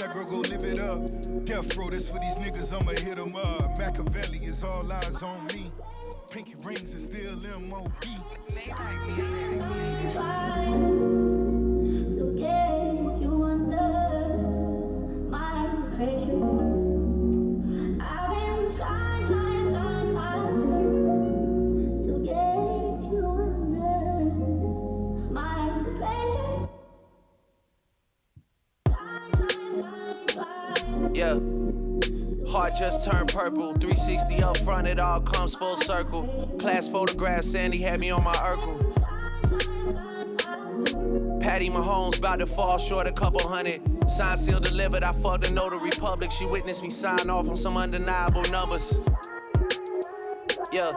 that girl, go live it up. Death row, this for these niggas, I'ma hit them up. Machiavelli is all eyes on me. Pinky rings are still M.O.B. To get you under my pressure. I've been trying to get you under my pressure. Yeah. Heart just turned purple. 360 up front, it all comes full circle. Class photograph, Sandy had me on my Urkel. Patty Mahomes about to fall short a couple hundred. Signed, sealed, delivered. I fucked a notary public. She witnessed me sign off on some undeniable numbers. Yeah.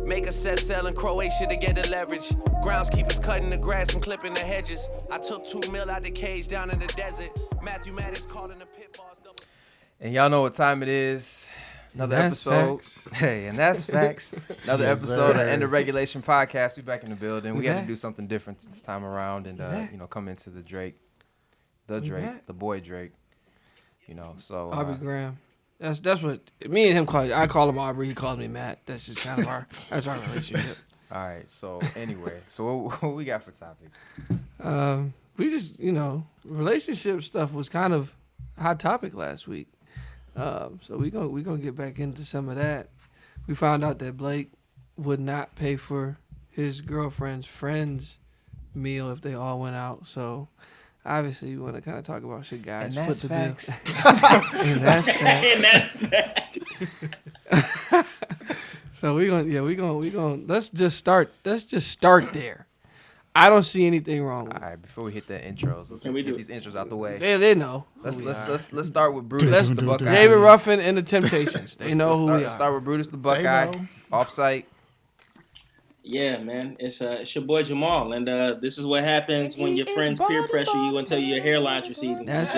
Make a set sail in Croatia to get the leverage. Groundskeepers cutting the grass and clipping the hedges. I took 2 mil out the cage down in the desert. Matthew Maddox calling the pit boss. And y'all know what time it is. Another episode. Facts. Hey, and that's facts. Another Yes, episode sir. of End of Regulation podcast. We back in the building. We had to do something different this time around and come into the Drake, the boy Drake. So Aubrey Graham. That's what me and him call. I call him Aubrey. He calls me Matt. That's just kind of our relationship. all right. So anyway, so what we got for topics? We just relationship stuff was kind of a hot topic last week. So we gonna get back into some of that. We found out that Blake would not pay for his girlfriend's friend's meal if they all went out. So obviously we want to kind of talk about shit, guys. And that's Foot the facts. bill. And that's facts. And that's So we gonna let's just start there. I don't see anything wrong with All right. Before we hit the intros, let's Can we get do- these intros out the way. They know. Let's start with Brutus the Buckeye. David Ruffin and the Temptations. They know who we Let's are. start with Brutus the Buckeye. Offsite. Yeah, man. It's your boy Jamal, and this is what happens when your friends peer pressure you until your hairline's receding. That's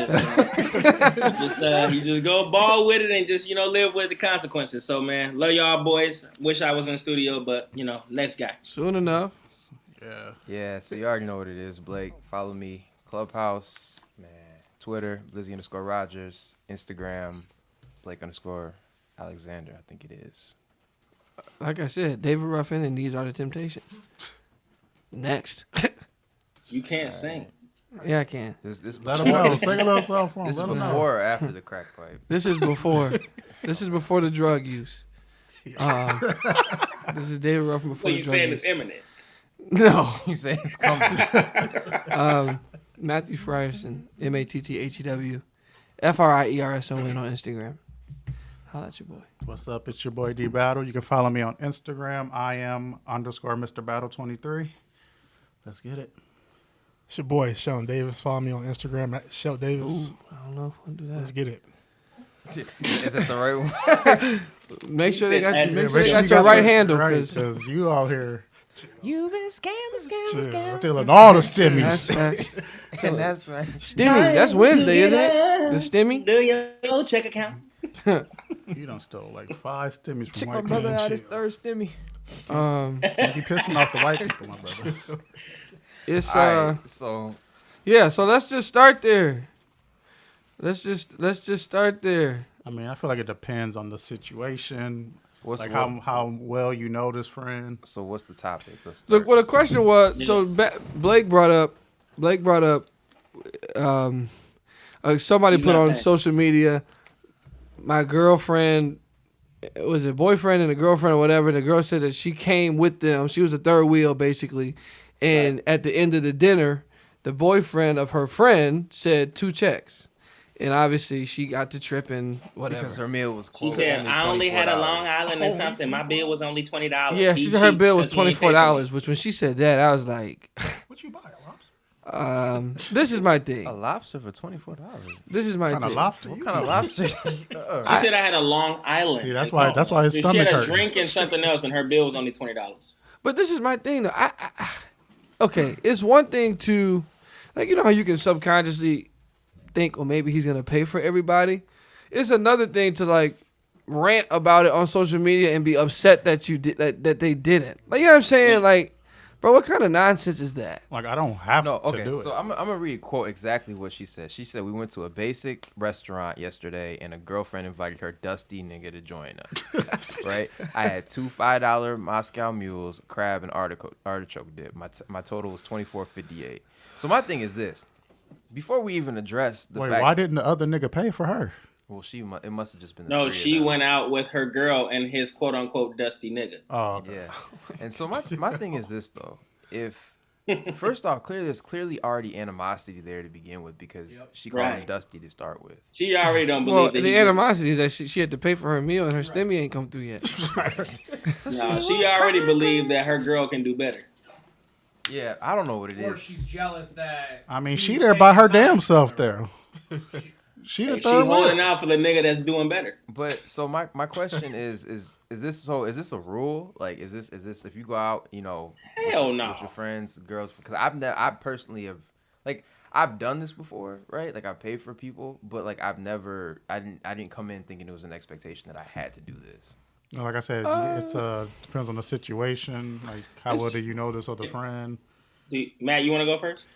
You just go ball with it and just live with the consequences. So man, love y'all boys. Wish I was in the studio, but next guy. Soon enough. Yeah, so you already know what it is, Blake. Follow me. Clubhouse, man. Twitter, Blizzy_Rogers. Instagram, Blake_Alexander, I think it is. Like I said, David Ruffin and These Are the Temptations. Next. You can't sing. Yeah, I can. This Let him know. Sing a little song for him. This is Let him know. before or after the crack pipe? This is before. This is before the drug use. This is David Ruffin So before the you drug saying use. it's imminent? No. You say it's coming. Matthew Frierson, MATTHEW, FRIERSON on Instagram. Holla at your boy. What's up? It's your boy D Battle. You can follow me on Instagram. I am _Mr. Battle 23. Let's get it. It's your boy, Sheldon Davis. Follow me on Instagram at Shel Davis. Ooh, I don't know if we'll do that. Let's get it. Is that the right one? Make sure they got, Yeah, make Yeah, sure they make got sure your you right the- handle. Right, 'Cause because you out here You been scamming. stealing all the that's stimmies. facts. And that's right. Stimmy. That's Wednesday, isn't it? The Stimmy? Do your check account. You done stole like 5 stimmies Check from my white brother people. out his third stimmy. Can't be pissing off the white people, my brother. It's All right, so yeah, so let's just start there. Let's just start there. I mean, I feel like it depends on the situation. what's Like what- how well you know this friend. so what's the topic? Let's Look, start what the this. question was. So Blake brought up. Somebody He's put not on paying. social media. My girlfriend, was it boyfriend and a girlfriend or whatever? The girl said that she came with them. She was a third wheel basically, and at the end of the dinner, the boyfriend of her friend said 2 checks, and obviously she got to tripping whatever. Because her meal was She closed. said, I only had a Long $24. Island and something. My bill was only $20. Yeah, she said her bill was because he ain't $24. Which when she said that, I was like, What you buy, Lobs? this is my thing. A lobster for $24. This is my Kind of thing. lobster. What kind of lobster? She said I had a Long Island. See, that's and why something. his She stomach had a hurt. drink and something else, and her bill was only $20. But this is my thing, though. Okay, it's one thing to, like, you know how you can subconsciously think, well, maybe he's gonna pay for everybody. It's another thing to like rant about it on social media and be upset that you did that they didn't. Like, you know what I'm saying? Like, Bro, what kind of nonsense is that? Like, I don't have No, to okay. do So it. I'm gonna read quote exactly what she said. She said we went to a basic restaurant yesterday, and a girlfriend invited her dusty nigga to join us. Right? I had two $5 Moscow mules, crab, and artichoke dip. My total was $24.58. So my thing is this: before we even address the Wait, fact, why didn't the other nigga pay for her? well, it must have just been the No, three of she them. went out with her girl and his quote unquote dusty nigga. Oh, okay. Yeah. And so my thing is this though: if first off, there's clearly already animosity there to begin with because she called him Right. Dusty to start with. She already don't Well, believe that. the animosity is that she had to pay for her meal and her stimmy ain't come through yet. No, she already believed that her girl can do better. Yeah, I don't know what it Or is. she's jealous that. I mean, he's she there by taking her time damn to self come around. there. She the And she third holding wheel. out for the nigga that's doing better. But so my question is this a rule? Like is this if you go out, you know, Hell no. with your friends, girls? Because I personally have like I've done this before, right? Like I paid for people, but like I didn't come in thinking it was an expectation that I had to do this. Like I said, it's depends on the situation. Like, how well do you know this other friend? Matt, you want to go first?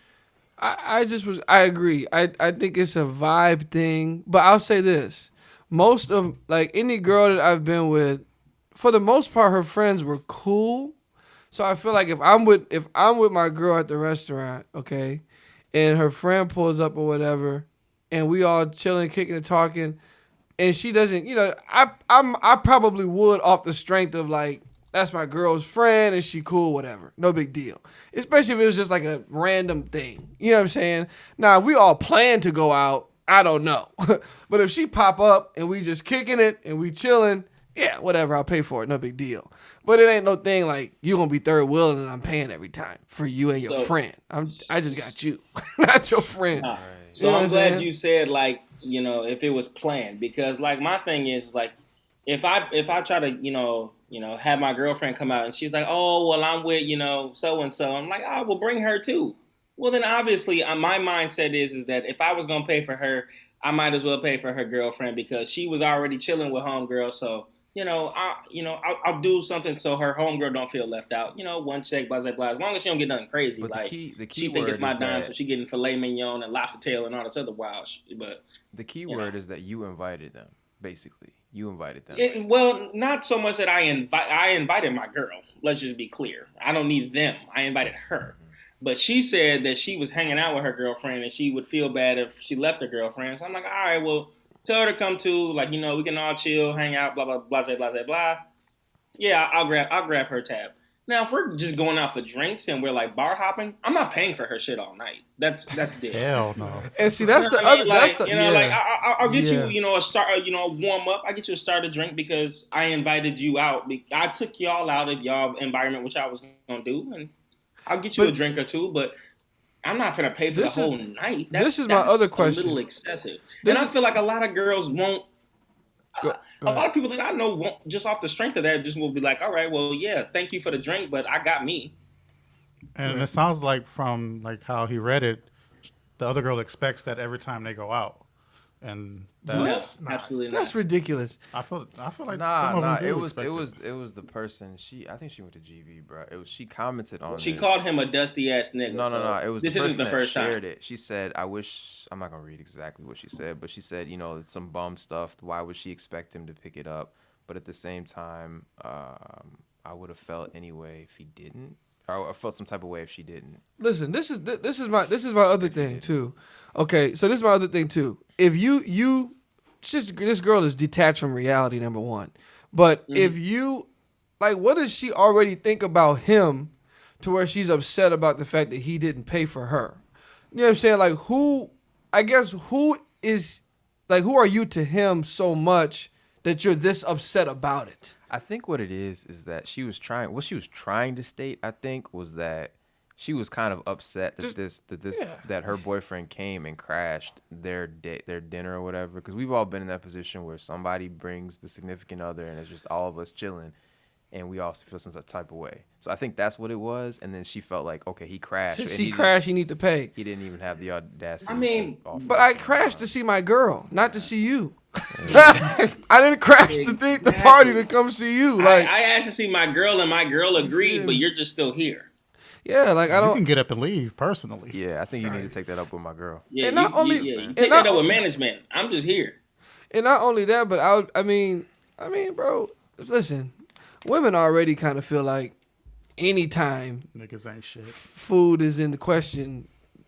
I agree. I think it's a vibe thing. But I'll say this. Most of like any girl that I've been with, for the most part, her friends were cool. So I feel like if I'm with my girl at the restaurant, okay, and her friend pulls up or whatever, and we all chilling, kicking and talking, and she doesn't, you know, I probably would off the strength of like, that's my girl's friend and she cool, whatever. No big deal. Especially if it was just like a random thing. You know what I'm saying? Now, if we all plan to go out, I don't know. But if she pop up and we just kicking it and we chilling, yeah, whatever, I'll pay for it. No big deal. But it ain't no thing like you going to be third wheeling and I'm paying every time for you and your friend. I just got you, not your friend. Nah. You So know what I'm I'm glad saying? you said like, you know, if it was planned, because like my thing is like, if I try to, you know, have my girlfriend come out and she's like, oh, well, I'm with, you know, so and so. I'm like, oh, well, bring her too. Well, then obviously my mindset is that if I was gonna pay for her, I might as well pay for her girlfriend because she was already chilling with homegirl. So I'll do something so her homegirl don't feel left out. You know, one check, blah blah blah. As long as she don't get nothing crazy, But like the key she think word it's my is dime, that so she getting filet mignon and lobster tail and all this other wild shit. But the key word is that you invited them. Basically, you invited them. Well, not so much that I invited my girl. Let's just be clear. I don't need them. I invited her. But she said that she was hanging out with her girlfriend and she would feel bad if she left her girlfriend. So I'm like, all right, well, tell her to come too. Like, you know, we can all chill, hang out, blah, blah, blah, blah, blah, blah. Yeah, I'll grab her tab. Now, if we're just going out for drinks and we're like bar hopping, I'm not paying for her shit all night. That's dead. Hell no. And see, that's the I mean, other. like, That's the you know, like I'll get Yeah. you, you know, a start, you know, warm up. I get you a starter drink because I invited you out. I took y'all out of y'all environment, which I was gonna do, and I'll get you a drink or two. But I'm not gonna pay for the This is- whole night. this is my other question. A little excessive, This and I is- feel like a lot of girls won't. Go A lot ahead. of people that I know won't, just off the strength of that, just will be like, all right, well, yeah, thank you for the drink, but I got me. And it sounds like from like how he read it, the other girl expects that every time they go out, and that's No, absolutely not. That's ridiculous. I feel like some of Nah, them do it was expect the person. I think she went to GV, bro. She commented on. She this. called him a dusty ass nigga. No. It was the this person isn't the that first shared time. it. She said, "I wish." I'm not gonna read exactly what she said, but she said, you know, it's some bum stuff. Why would she expect him to pick it up? But at the same time, I would have felt anyway if he didn't. Or I felt some type of way if she didn't. Listen, this is my other thing too. Okay, so this is my other thing too. If you just this girl is detached from reality, number one. But if you like, what does she already think about him to where she's upset about the fact that he didn't pay for her? You know what I'm saying? Like who are you to him so much that you're this upset about it? I think what it is that what she was trying to state, I think, was that she was kind of upset that that her boyfriend came and crashed their dinner or whatever. Because we've all been in that position where somebody brings the significant other and it's just all of us chilling, and we all feel some type of way. So I think that's what it was. And then she felt like, okay, he crashed. Since and he crashed, he need to pay. He didn't even have the audacity. I mean, to offer But I it. crashed to see my girl, not to see you. I didn't crash to think the party to come see you. Like, I asked to see my girl, and my girl agreed, but you're just still here. Yeah, like I You don't. can get up and leave personally. Yeah, I think you need to take that up with my girl. Yeah, And not only- you and take not- that up with management. I'm just here. And not only that, but I mean, bro, listen, women already kind of feel like anytime Niggas ain't shit. food is in the question,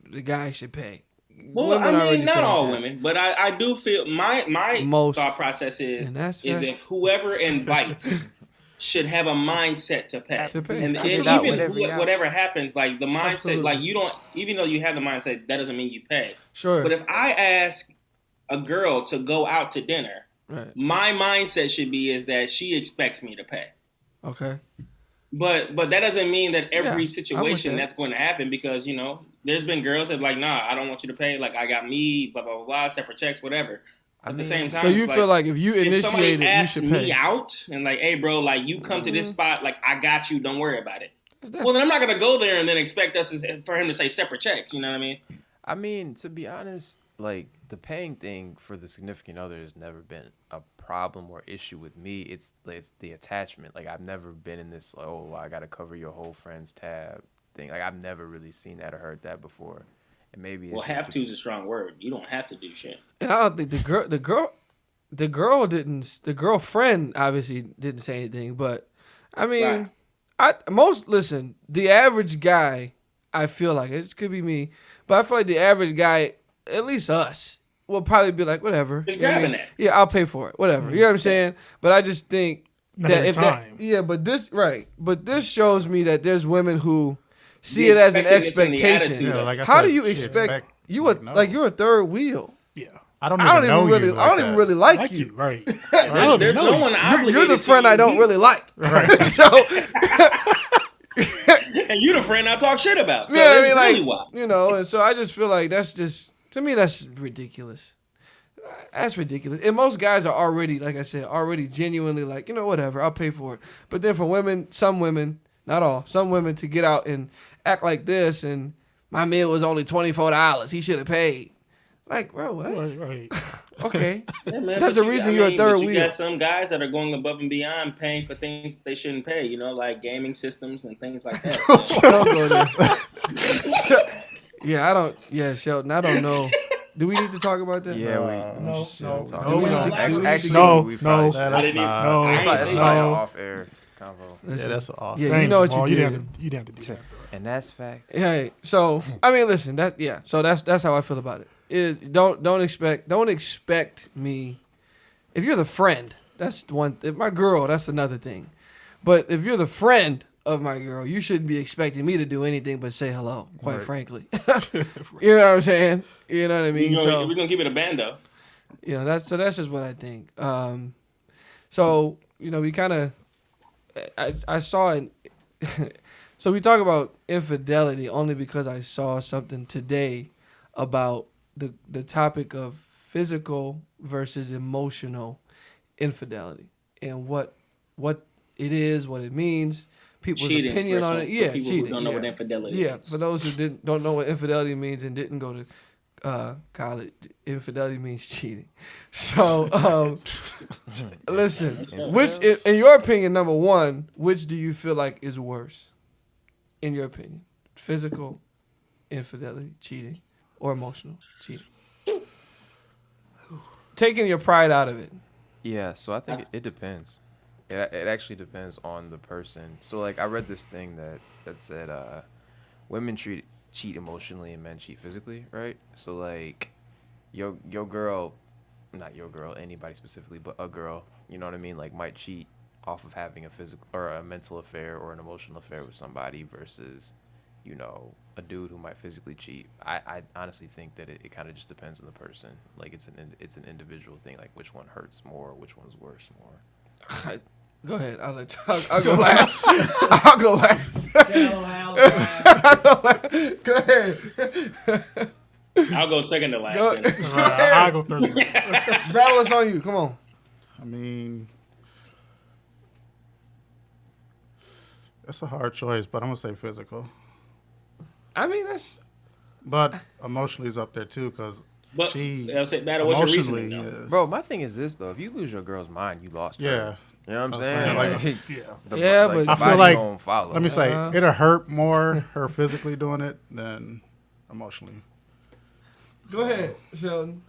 the guy should pay. Well, Women I already mean, not feel like all that. women, but I do feel my Most. thought process And that's is fair. if whoever invites should have a mindset to pay. To pay. And Absolutely. even whatever happens, like the mindset, Absolutely. like you don't, even though you have the mindset, that doesn't mean you pay. Sure. But if I ask a girl to go out to dinner, Right. my mindset should be is that she expects me to pay. Okay. But that doesn't mean that Yeah, I'm every with situation that. that's going to happen because, there's been girls that are like, nah, I don't want you to pay. Like, I got me, blah, blah, blah, blah, separate checks, whatever. At the same time, So you it's feel like if you if somebody initiate it, you asks should me pay. out and like, hey, bro, like you come to this spot, like I got you, don't worry about it. That's- Well, then I'm not gonna go there and then expect for him to say separate checks. You know what I mean? I mean, to be honest, like the paying thing for the significant other has never been a problem or issue with me. It's the attachment. Like I've never been in this, like, oh, I got to cover your whole friend's tab thing. Like I've never really seen that or heard that before. And maybe it's Well, just have to is a strong word. You don't have to do shit. And I don't think the girlfriend obviously didn't say anything, but I mean, Right. the average guy, I feel like it could be me, but I feel like the average guy, at least us, will probably be like, whatever. Just You know what I grabbing mean? that. Yeah, I'll pay for it, whatever. You know what I'm saying? But I just think Not that every if time. but this shows me that there's women who see The it as an expectedness and the expectation. attitude. Yeah, like I How said, do you she expect you like, would no. like you're a third wheel? Yeah. I don't I even know don't even really, you. I don't even really like you. Right. There's no one obligated. You're the to friend you. I don't really like. Right. So And you the friend I talk shit about. So yeah, I that's mean, really like why. and so I just feel like that's just to me that's ridiculous. That's ridiculous. And most guys are already, like I said, already genuinely like, whatever, I'll pay for it. But then for women, some women, not all, some women to get out and act like this and my meal was only $24. He should have paid. Like, bro, what? Right. Okay. Yeah, man, That's but the reason you're a third but you wheel. got some guys that are going above and beyond paying for things they shouldn't pay, like gaming systems and things like that. Don't go there. Yeah, Shelton, I don't know. Do we need to talk about that? Yeah, No, shouldn't talk no, about no, it. no, Actually, no, we no. probably That should. is not. No, I ain't It's think probably an no. off-air convo. Yeah, Listen, that's awful. yeah, you Thanks, know what Jamal. you You did. didn't have to do that, bro. And that's facts. Hey, so I mean, listen, so that's how I feel about it. Don't expect me. If you're the friend, that's one. If my girl, that's another thing. But if you're the friend of my girl, you shouldn't be expecting me to do anything but say hello. Quite Right. frankly, you know what I'm saying. You know what I mean. We're gonna keep it a band though. That's just what I think. So we kind of, I saw it. So we talk about infidelity only because I saw something today about the topic of physical versus emotional infidelity and what it is, what it means, people's Cheating, opinion on for it. some- Yeah, for people cheating. who don't know what infidelity Yeah, is. for those who don't know what infidelity means and didn't go to college, infidelity means cheating. So, listen, which, in your opinion, number one, which do you feel like is worse? In your opinion, physical infidelity, cheating, or emotional cheating? Taking your pride out of it. Yeah, so I think it depends. It actually depends on the person. So like I read this thing that said women cheat emotionally and men cheat physically, right? So like your girl, not your girl, anybody specifically, but a girl, you know what I mean, like might cheat off of having a physical or a mental affair or an emotional affair with somebody versus a dude who might physically cheat. I honestly think that it kind of just depends on the person. Like it's an individual thing. Like which one hurts more, which one's worse more. Go ahead. I'll go last. I'll go last. Go ahead. I'll go second to last. Go, then. I'll go third. battle us on you. Come on. I mean, it's a hard choice, but I'm gonna say physical. I mean, that's But emotionally is up there too, because But she I'll say, Battle, what's your emotionally, reasoning, though? yes. Bro, my thing is this though: if you lose your girl's mind, you lost her. Yeah. You know what I'm saying? Like, Yeah, the but I feel body like, don't follow. let me say, it'll hurt more her physically doing it than emotionally. Go ahead, Sheldon.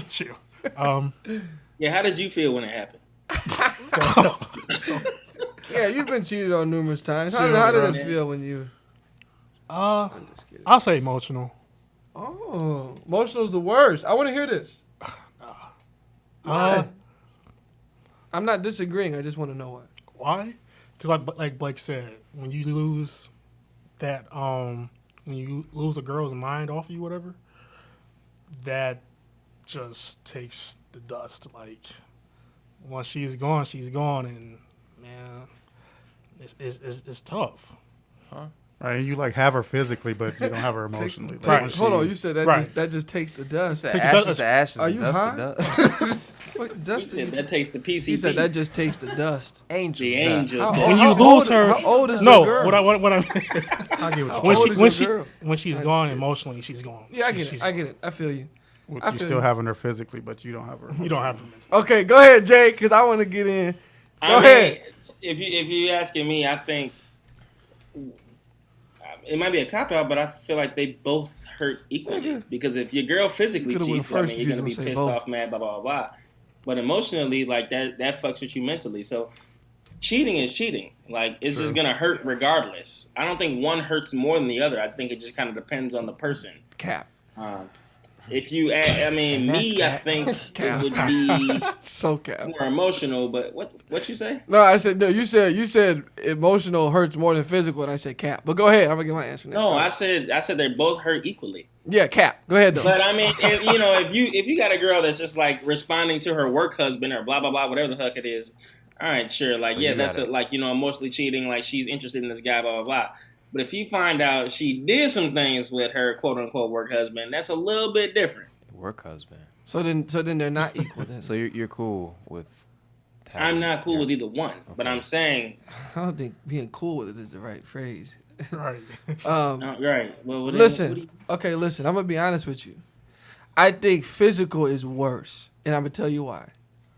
Chill. Yeah, how did you feel when it happened? Yeah, you've been cheated on numerous times. Chill, How did bro. it feel when you? I'm just kidding. I'll say emotional. Oh, emotional's the worst. I want to hear this. Why? I'm not disagreeing. I just want to know why. Why? Because like Blake said, when you lose that, when you lose a girl's mind off you, whatever, that just takes the dust. Like once she's gone, and man, it's tough. Right, you like have her physically, but you don't have her emotionally. Like, Right. when Hold on, she- you said that Right. that just takes the dust. Take the Ashes dust. to ashes. Are and you dust high? to dust. What dust? He said that takes the PCP. He said that just takes the dust. Angels. The dust. angels. When you how lose old- her, how old is no. your girl? What I I get what you How when old she is when your she girl? when she's I gone just- emotionally, she's gone. Yeah, I get She's it. I gone. get it. I feel you. With I you feel still you. having her physically, but you don't have her. You don't have to. Okay, go ahead, Jake, because I want to get in. Go I ahead. mean, if you asking me, I think it might be a cop out, but I feel like they both hurt equally. Yeah. Because if your girl physically Could've went cheats, I mean, first if you're you gonna was be gonna say pissed both. off, mad, blah blah blah. But emotionally, like that fucks with you mentally. So cheating is cheating. Like it's just gonna hurt regardless. I don't think one hurts more than the other. I think it just kind of depends on the person. Cap. If you, I mean, me, I think it would be So cap. more emotional. But what you say? No, I said no. You said emotional hurts more than physical, and I said cap. But go ahead. I'm gonna get my answer next. No, I said they both hurt equally. Yeah, cap. Go ahead though. But I mean, if you got a girl that's just like responding to her work husband or blah blah blah, whatever the fuck it is, all right, sure, like So yeah, you that's gotta- like emotionally cheating, like she's interested in this guy, blah blah blah. But if you find out she did some things with her quote unquote work husband, that's a little bit different. Work husband. So then they're not equal. Then. So you're cool with. I'm not cool with either one, but I'm saying, I don't think being cool with it is the right phrase. Right. right. Well, then, Listen. what do you- Okay, listen. I'm gonna be honest with you. I think physical is worse, and I'm gonna tell you why.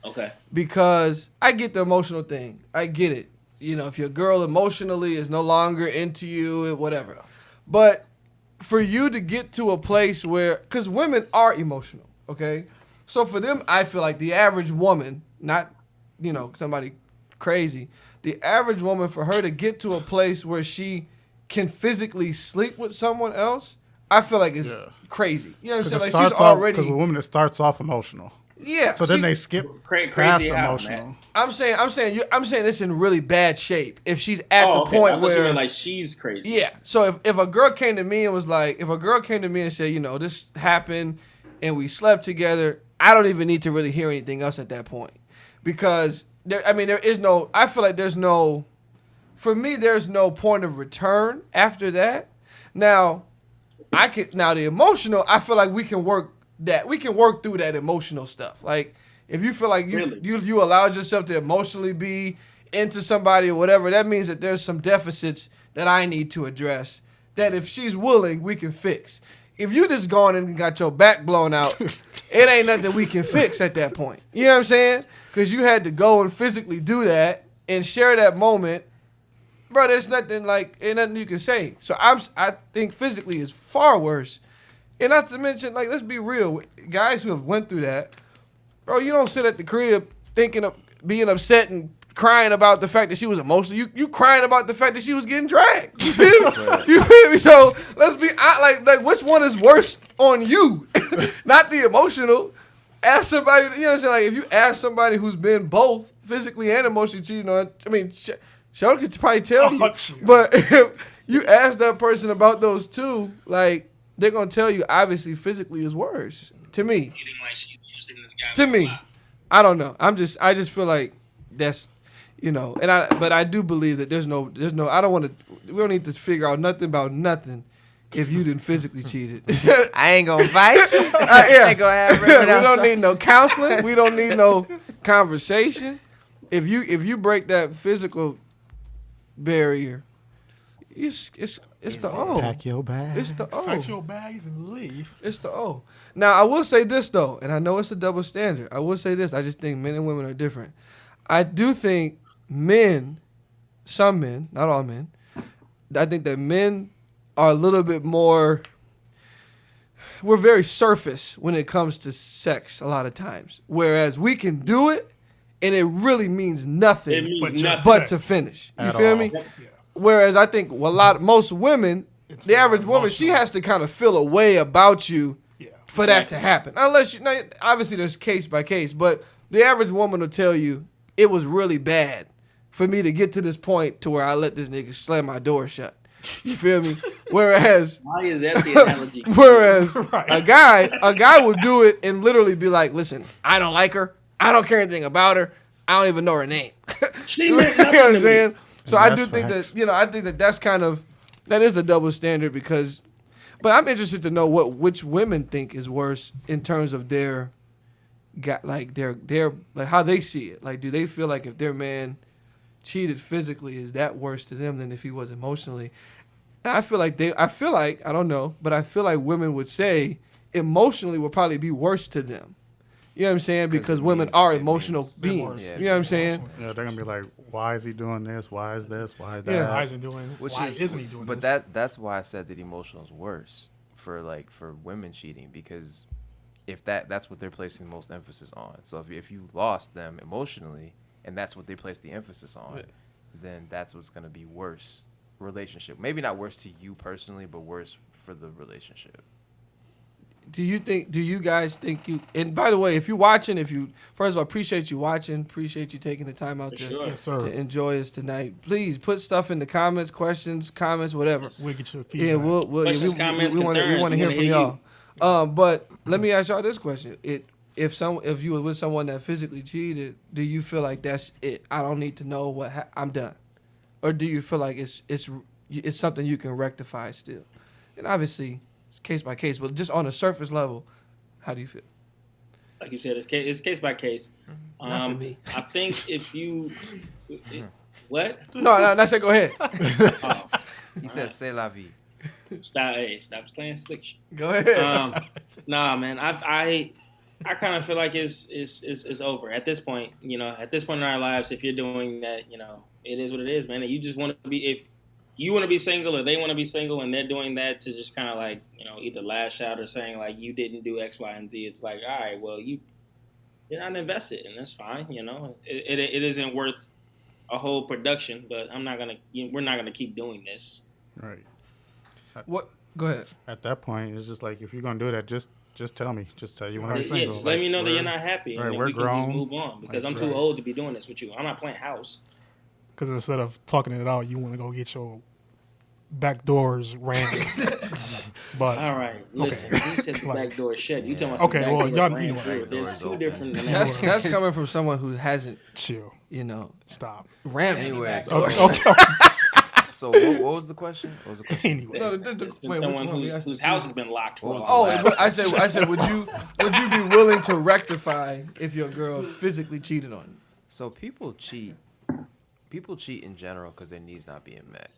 okay. Because I get the emotional thing. I get it. You know, if your girl emotionally is no longer into you and whatever. But for you to get to a place where, because women are emotional, okay? So for them, I feel like the average woman, not, somebody crazy, the average woman, for her to get to a place where she can physically sleep with someone else, I feel like it's crazy. You know what I'm saying? Like she's already. Because with women, it starts off emotional. Yeah. So then they skip Crazy past how, emotional. Matt? I'm saying it's in really bad shape. If she's at the Okay. I point thought you where, meant like she's crazy. yeah. So if a girl came to me and was like, said, this happened and we slept together, I don't even need to really hear anything else at that point, because there is no. I feel like there's no point of return after that. Now, the emotional, I feel like we can work through that emotional stuff. Like if you feel like you allowed yourself to emotionally be into somebody or whatever, that means that there's some deficits that I need to address, that if she's willing, we can fix. If you just gone and got your back blown out, it ain't nothing we can fix at that point. You know what I'm saying? Because you had to go and physically do that and share that moment. Bro, there's nothing ain't nothing you can say. So I think physically is far worse. And not to mention, let's be real, guys who have went through that, bro, you don't sit at the crib thinking of being upset and crying about the fact that she was emotional. You crying about the fact that she was getting dragged. You feel me? You feel me? So let's be which one is worse on you? Not the emotional. Ask somebody, you know what I'm saying? Like if you ask somebody who's been both physically and emotionally cheating on, Sheldon could probably tell you. But if you ask that person about those two, they're gonna tell you obviously physically is worse. To me. To me. I don't know. I just feel like that's but I do believe that there's no we don't need to figure out nothing about nothing if you didn't physically cheated. I ain't gonna fight you. Yeah. Ain't gonna have We don't need no counseling. We don't need no conversation. If you break that physical barrier, It's the O. Pack your bags. It's the O. Pack your bags and leave. It's the O. Now, I will say this, though, and I know it's a double standard. I will say this. I just think men and women are different. I do think some men, not all men, I think that men are a little bit more, we're very surface when it comes to sex a lot of times. Whereas we can do it, and it really means nothing It means but nothing. to finish. You At feel all. me? Yeah. Whereas I think most women, It's the more average woman, she emotional. has to kind of feel a way about you Yeah. for that to happen. Unless now, obviously there's case by case, but the average woman will tell you it was really bad for me to get to this point to where I let this nigga slam my door shut. You feel me? Whereas Why is that the analogy? Whereas a guy will do it and literally be like, listen, I don't like her. I don't care anything about her. I don't even know her name. She You know meant what nothing I'm to saying? me. So I That's do think facts. that, I think that that's that is a double standard but I'm interested to know which women think is worse in terms of their like how they see it. Like, do they feel like if their man cheated physically, is that worse to them than if he was emotionally? And I feel like I don't know, but I feel like women would say emotionally would probably be worse to them. You know what I'm saying? Because women are emotional beings. yeah, You know what I'm saying? Yeah, they're gonna be like, why is he doing this? Why is this? Why is that? Yeah. Why isn't he doing But this? that's why I said that emotional is worse for women cheating, because if that's what they're placing the most emphasis on. So if you lost them emotionally and that's what they place the emphasis on, then that's what's gonna be worse relationship. Maybe not worse to you personally, but worse for the relationship. Do you guys think and by the way, if you're watching, first of all, appreciate you watching, appreciate you taking the time out Yes, sir. to enjoy us tonight. Please put stuff in the comments, questions, comments, whatever. We'll get your feedback. Yeah, we'll Questions, comments, we want to concerns, hear we from wanna y'all. But let me ask y'all this question: if you were with someone that physically cheated, do you feel like that's it? I don't need to know I'm done, or do you feel like it's something you can rectify still? And obviously, it's case by case, but just on a surface level, how do you feel? Like you said, it's case by case. Not for me. I think if you what? No, that's it. Go ahead. He said, "C'est la vie." Stop playing slick shit. Go ahead. Nah, man. I kind of feel like it's over at this point. At this point in our lives, if you're doing that, it is what it is, man. And you just want to be, if you want to be single or they want to be single, and they're doing that to just kind of like, either lash out or saying like you didn't do X, Y, and Z. It's like, all right, well you're not invested, and that's fine. It isn't worth a whole production, but we're not gonna keep doing this. Right. What? Go ahead. At that point, it's just like, if you're gonna do that, just tell me. Just tell you when I'm Yeah, single. just let me know that we're- you're not happy, and right, then we're we can grown. just move on, because Like, I'm too right. old to be doing this with you. I'm not playing house. Because instead of talking it out, you want to go get your back doors ran. But All right, listen. You said the back door is shut. You talking about Okay, some well, back y'all- door you ran know, through. back There's doors two open. different. That's coming from someone who hasn't, chill. Stop. rammed Anyway, anyway. Okay. So what was the question? What was the question? Anyway. No, It's been wait, which someone one? We asked whose the house few. has been locked for What a was the while. last- But I said, would you be willing to rectify if your girl physically cheated on you? So people cheat in general because their needs not being met.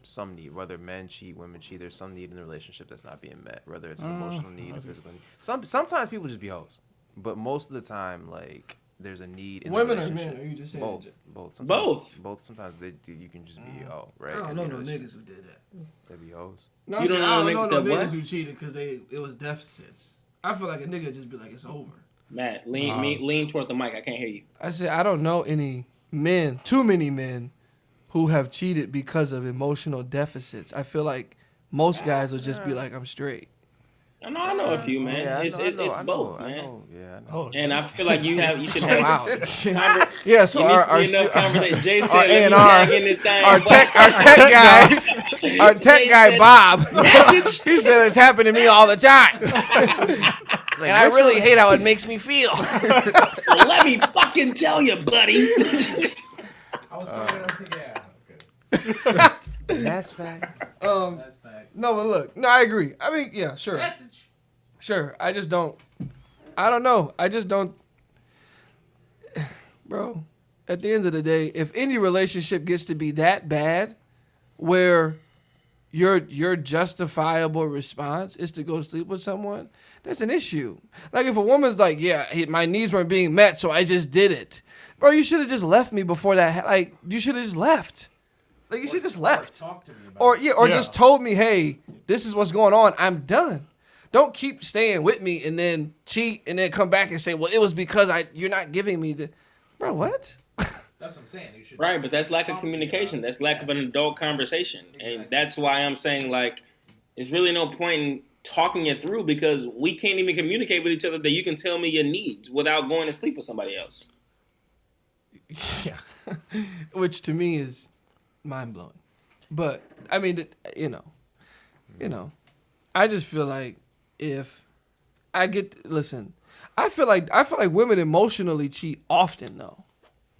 Some need, whether men cheat, women cheat, there's some need in the relationship that's not being met, whether it's an emotional need or physical need. Sometimes people just be hoes, but most of the time, like, there's a need in Women the or relationship. men? Or you just saying Both. Sometimes, Both. Both. Sometimes you can just be right. I don't in know the no relationship. niggas who did that. They be hoes. No, You don't know I don't niggas know that no what? niggas who cheated because it was deficits. I feel like a nigga just be like, it's over. Matt, lean toward the mic. I can't hear you. I said, I don't know too many men who have cheated because of emotional deficits. I feel like most guys will just be like, I'm straight. I know a few, man. Yeah, it's both, man. I know. Yeah, I know. Oh, And I feel like you should have. Wow. Yeah, so You our need enough conversation. Jay said, our let me A&R, tag in this thing. our tech guy Bob, he said it's happened to me all the time. And I really hate how it makes me feel. Well, let me fucking tell you, buddy. I was talking okay. That's fact. That's fact. No, but look, I agree. I mean, yeah, sure. Message. Sure. I don't know. I just don't. Bro, at the end of the day, if any relationship gets to be that bad where your justifiable response is to go sleep with someone, that's an issue. Like if a woman's like, yeah, my needs weren't being met, so I just did it. Bro, you should have just left me before that. Like you should have just left. Like you should have just left. Talk to me about it. Or just told me, hey, this is what's going on. I'm done. Don't keep staying with me and then cheat and then come back and say, well, it was because you're not giving me the. Bro, what? That's what I'm saying. You should Right, but that's lack of talk to me communication. about it. That's lack of an adult conversation. Exactly. And that's why I'm saying, like, there's really no point in talking it through because we can't even communicate with each other that you can tell me your needs without going to sleep with somebody else. Yeah. Which to me is mind blowing. But I mean, you know, I just feel like if I listen, I feel like women emotionally cheat often though.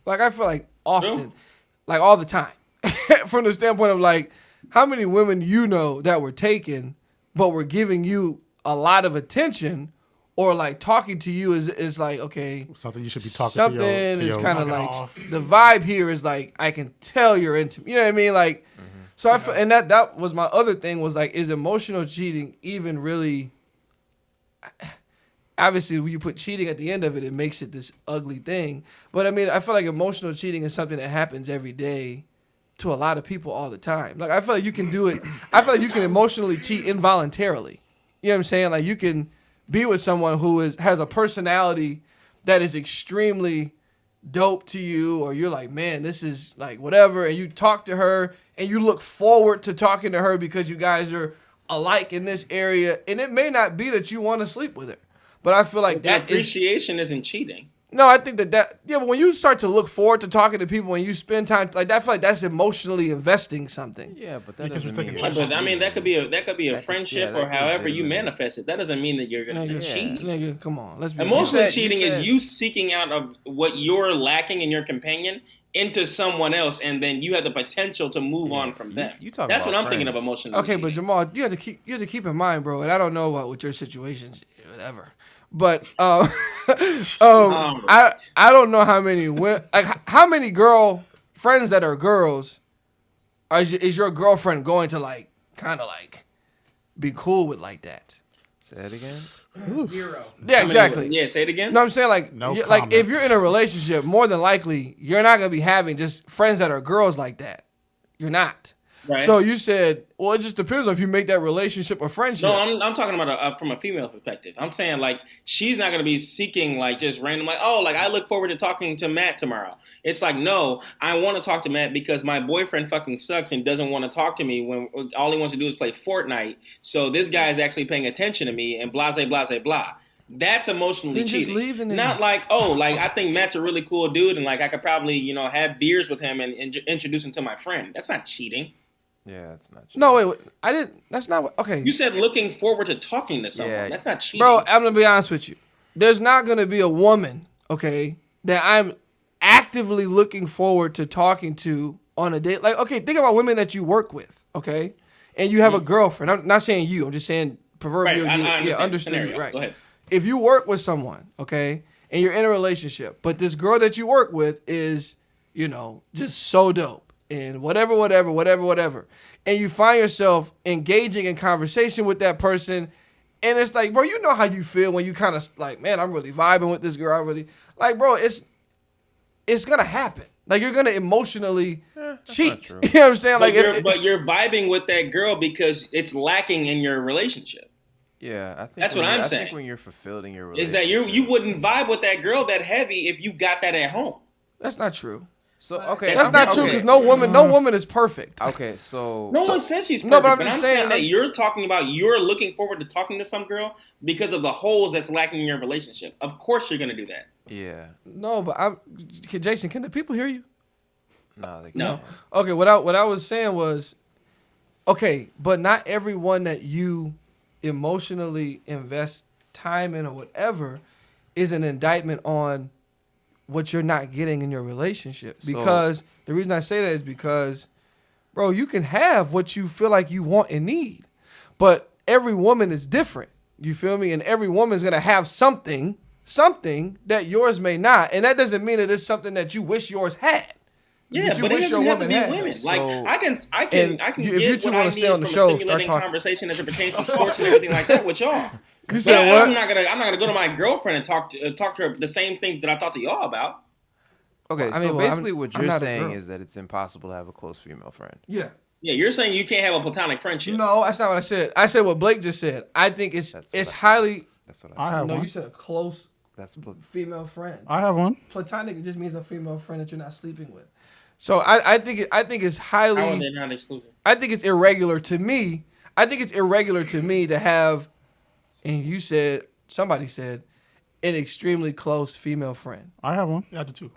Like I feel like often, Sure. like all the time. From the standpoint of like how many women you know that were taken but were giving you a lot of attention or like talking to you is like, okay, Something you should be talking something to your is kind of Fuck like off. the vibe here is like I can tell you're into me. You know what I mean? Like, so I feel, and that was my other thing was like, is emotional cheating even really? Obviously, when you put cheating at the end of it, it makes it this ugly thing. But I mean, I feel like emotional cheating is something that happens every day to a lot of people all the time. Like I feel like you can do it. I feel like you can emotionally cheat involuntarily. You know what I'm saying? Like you can be with someone who has a personality that is extremely dope to you, or you're like, man, this is like whatever, and you talk to her and you look forward to talking to her because you guys are alike in this area, and it may not be that you want to sleep with her, but I feel like that is Appreciation isn't cheating. no, I think that yeah, but when you start to look forward to talking to people and you spend time like that, I feel like that's emotionally investing something. Yeah, but that Because doesn't you're mean taking you're time. But I mean, that could be a That could- friendship yeah, that or could however you legitimately- manifest it. That doesn't mean that you're gonna Nigga, cheat. nigga, come on, let's be Emotional honest. cheating is you seeking out of what you're lacking in your companion into someone else, and then you have the potential to move on from them. you talking That's about what I'm thinking of friends. emotional. Okay, but cheating. Jamal, you have to keep in mind, bro, and I don't know what with your situations, whatever. But Alright. I don't know how many like how many girl friends that are girls is your girlfriend going to like kind of like be cool with like that? Say it again. 0. Yeah, exactly. Yeah, say it again. No, I'm saying like No like if you're in a comments. relationship, more than likely you're not gonna be having just friends that are girls like that. You're not. Right. So you said, well, it just depends on if you make that relationship a friendship. No, I'm talking about from a female perspective. I'm saying like she's not gonna be seeking like just random like I look forward to talking to Matt tomorrow. It's like no, I want to talk to Matt because my boyfriend fucking sucks and doesn't want to talk to me when all he wants to do is play Fortnite. So this guy is actually paying attention to me and blah blah blah blah. That's emotionally Then just cheating. leave and then- Not like like I think Matt's a really cool dude and like I could probably have beers with him and introduce him to my friend. That's not cheating. Yeah, it's not. No, wait, I didn't. That's not what. Okay, You said looking forward to talking to someone. Yeah. That's not cheating. bro, I'm gonna be honest with you. There's not gonna be a woman, okay, that I'm actively looking forward to talking to on a date. Like, okay, think about women that you work with, okay, and you have a girlfriend. I'm not saying you. I'm just saying proverbial. Right, I yeah, understand the understood. scenario. Right. Go ahead. If you work with someone, okay, and you're in a relationship, but this girl that you work with is, just so dope and whatever, and you find yourself engaging in conversation with that person, and it's like, bro, you know how you feel when you kind of like, man, I'm really vibing with this girl. I really like, bro, it's gonna happen. Like you're gonna emotionally cheat. not true. You know what I'm saying? Like, But you're vibing with that girl because it's lacking in your relationship. Yeah, I think That's when what I'm I saying. think when you're fulfilled in your Is relationship, that you wouldn't vibe with that girl that heavy if you got that at home. that's not true. So okay, That's not true because no woman is perfect. Okay, so No one says she's perfect. No, but I'm but just saying saying, that you're talking about you're looking forward to talking to some girl because of the holes that's lacking in your relationship. Of course you're gonna do that. yeah, No, but Jason, can the people hear you? no, they No. can't. Okay, what I was saying was, okay, but not everyone that you emotionally invest time in or whatever is an indictment on what you're not getting in your relationship. So- Because the reason I say that is because, bro, you can have what you feel like you want and need, but every woman is different. You feel me? And every woman's gonna have something that yours may not, and that doesn't mean that it's something that you wish yours had. Yeah, that you but it wish your doesn't have to woman be had. women. So- like I can And get if you two what wanna I stay need on the from show, a start stimulating talking. conversation as it pertains to sports and everything like that with y'all. You said what? I'm not gonna go to my girlfriend and talk to her the same thing that I talked to y'all about. Okay, Well, I so mean, basically I'm what you're not a saying girl. is that it's impossible to have a close female friend. Yeah. Yeah, you're saying you can't have a platonic friendship. No, that's not what I said. I said what Blake just said. I think it's That's what it's I- highly. That's what I I said. have No, one. you said a close That's female friend. I have one. Platonic just means a female friend that you're not sleeping with. So I think it's highly. How are they not exclusive? I think it's irregular to me. I think it's irregular to me to have, and you said somebody said, an extremely close female friend. I have one. Yeah, I do too.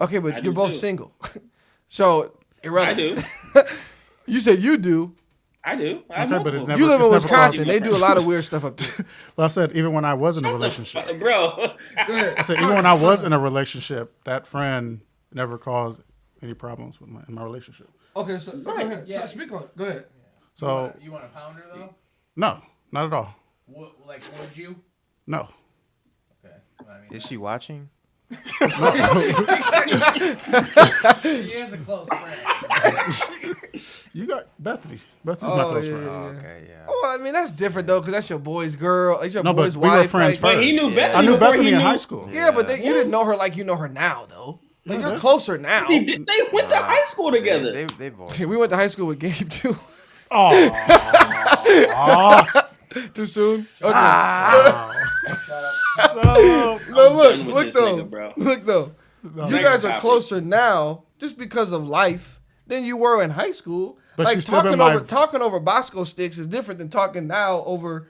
Okay, but I you're do both too. single, so I irrelevant. do. You said you do. I do. I have Okay, but it multiple. never- You live in it's never Wisconsin. crossed They do a lot of weird stuff up there. Well, I said even when I was in a relationship, Bro. I said even when I was in a relationship, that friend never caused any problems with in my relationship. Okay, so go ahead. Yeah. Speak on it. Go ahead. So You want a pounder though? no, not at all. Like, would you? No. Okay. Well, I mean, Is she watching? she is a close friend. You got Bethany. Bethany's my close friend. Oh, okay, yeah. Well, I mean that's different though, because that's your boy's girl. It's your No, but boy's we were wife. friends like- first. But he knew Yeah. Bethany. I knew before Bethany he in knew- high school. Yeah, but you didn't know her like you know her now, though. Like you're Yeah. closer now. See, they went to high school together. They've always We went to high school with Gabe too. Oh, Too soon? Okay. No, No, done with look this though. nigga, bro. Look though. You Next guys are topic. closer now just because of life than you were in high school. But like she's still been talking over Bosco sticks is different than talking now over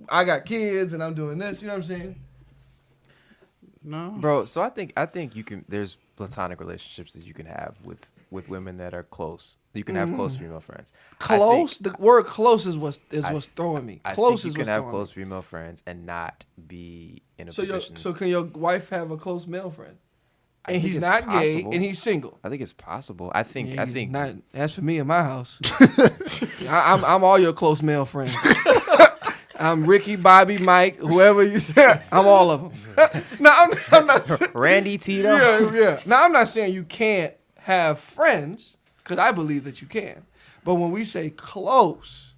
I got kids and I'm doing this. You know what I'm saying? no. Bro, so I think you can. There's platonic relationships that you can have with women that are close. You can have close female friends. I Close. think- The word close is what's I- throwing me. I Close think is you what's can have throwing close me. female friends and not be in a So position. so can your wife have a close male friend? I And think he's it's not gay possible. and he's single. I think it's possible. I think. I think. Not as for me in my house. I'm all your close male friends. I'm Ricky, Bobby, Mike, whoever you. I'm all of them. No, I'm not. Randy Tito. Yeah. Now I'm not saying you can't have friends because I believe that you can. But when we say close,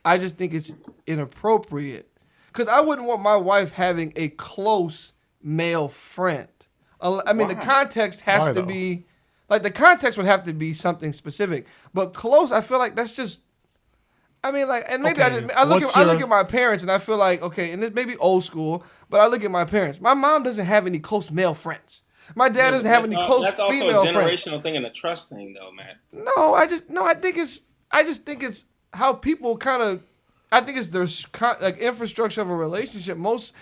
I just think it's inappropriate because I wouldn't want my wife having a close male friend. I mean, the context has Why, to though? be like the context would have to be something specific. But close, I feel like that's just. I mean, like, and maybe Okay, I look what's at my parents and I feel like okay, and it may be old school, but I look at my parents. My mom doesn't have any close male friends. My dad doesn't have any close That's also female a friends. generational thing and a trust thing, though, man. No, I just think it's how people kind of. I think it's there's like infrastructure of a relationship. Most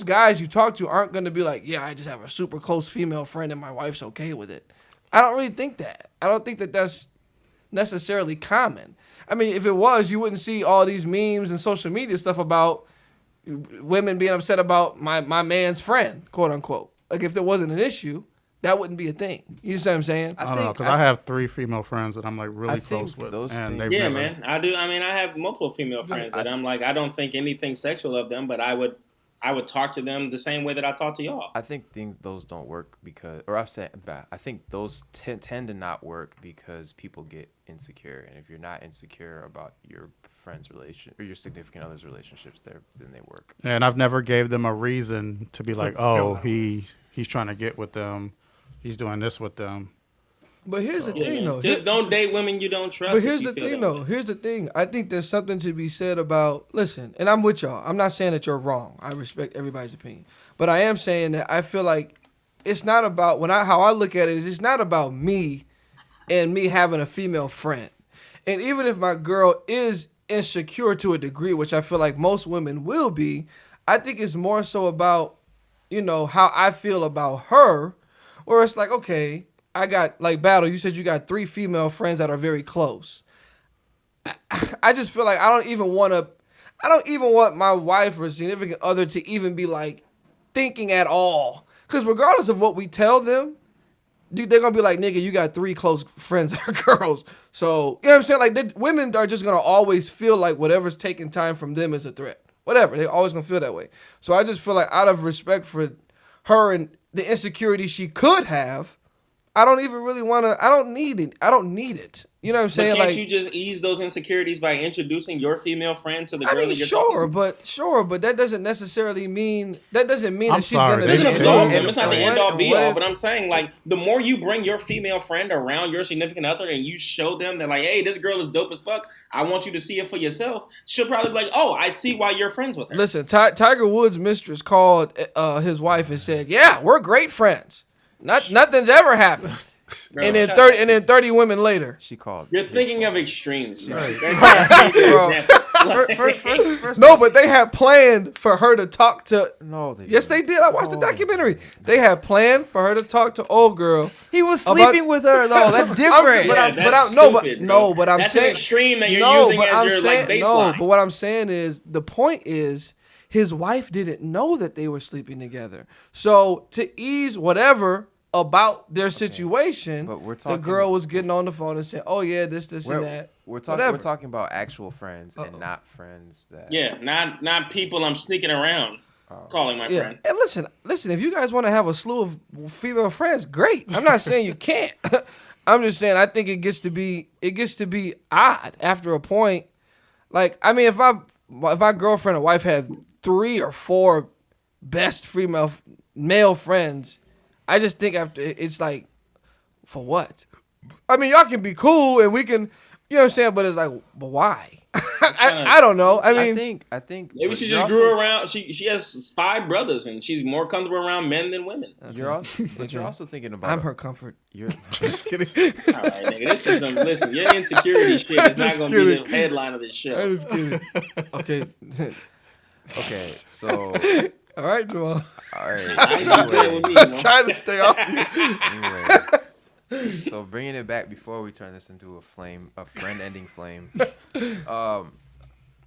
guys you talk to aren't going to be like, yeah, I just have a super close female friend and my wife's okay with it. I don't really think that. I don't think that that's necessarily common. I mean, if it was, you wouldn't see all these memes and social media stuff about women being upset about my man's friend, quote unquote. Like if there wasn't an issue, that wouldn't be a thing. You see what I'm saying? I don't know because I have 3 female friends that I'm like really I think close with, those and things- they've Yeah, never. man. I do. I mean, I have multiple female friends that I'm like, I don't think anything sexual of them, but I would talk to them the same way that I talk to y'all. I think those don't work because, or I've said that. I think those tend to not work because people get insecure, and if you're not insecure about your friend's relation or your significant other's relationships, then they work. And I've never gave them a reason to be like, feel oh, that he's trying to get with them, he's doing this with them. But here's the Yeah, thing, man. though. Just don't date women you don't trust. But if here's you the feel thing, that though. way. Here's the thing. I think there's something to be said about, listen, and I'm with y'all. I'm not saying that you're wrong. I respect everybody's opinion. But I am saying that I feel like it's not about, how I look at it is it's not about me and me having a female friend. And even if my girl is insecure to a degree, which I feel like most women will be, I think it's more so about, how I feel about her, where it's like, okay, I got, like, Battle, you said you got 3 female friends that are very close. I just feel like I don't even want my wife or significant other to even be, like, thinking at all. Because regardless of what we tell them, dude, they're going to be like, nigga, you got 3 close friends that are girls. So, you know what I'm saying? Like, women are just going to always feel like whatever's taking time from them is a threat. Whatever. They're always going to feel that way. So I just feel like out of respect for her and the insecurity she could have, I don't even really want to. I don't need it. I don't need it. You know what I'm saying? But can't like, you just ease those insecurities by introducing your female friend to the I girl mean, that you're talking to? sure, but that doesn't necessarily mean that she's sorry, gonna they It be. doesn't absolve them. and It's not the and end all what- be what all. if- But I'm saying, like, the more you bring your female friend around your significant other and you show them that, like, hey, this girl is dope as fuck. I want you to see it for yourself. She'll probably be like, oh, I see why you're friends with her. Listen, Tiger Woods' mistress called his wife and said, "Yeah, we're great friends. Nothing's ever happened." Bro, And then shut 30 up. and then 30 women later. She called. You're his thinking of phone. extremes, bro. Bro. First No, but they had planned for her to talk to. No, they Yes, didn't. they did. I watched the documentary. They had planned for her to talk to old girl. He was About- sleeping with her though. That's different. But I'm- Yeah, but that's I'm- no, but- stupid, no, bro. but I'm that's saying- an extreme that you're No, using but as I'm your saying like no. baseline. But what I'm saying is the point is his wife didn't know that they were sleeping together. So to ease whatever about their situation, But we're the talking- girl was getting on the phone and saying, "Oh yeah, this and that." We're Whatever. talking about actual friends and not friends that. Yeah, not people I'm sneaking around calling my Yeah. friend. And listen. If you guys want to have a slew of female friends, great. I'm not saying you can't. I'm just saying I think it gets to be odd after a point. Like, I mean, if my girlfriend or wife had 3 or 4 best male friends, I just think after it's like, for what? I mean, y'all can be cool and we can, you know what I'm saying? But it's like, but why? I don't know. I mean, I think Maybe but she you're just also- grew around. She has 5 brothers and she's more comfortable around men than women. You're also, but you're also thinking about. I'm her comfort. You're just kidding. All right, nigga. This is some. Listen, your insecurity shit is not going to be the headline of this show. I'm just kidding. Okay. Okay, so All right, Jamal. all right. I ain't gonna play with me, man. Trying to stay off you. Anyway, so bringing it back before we turn this into a friend-ending flame.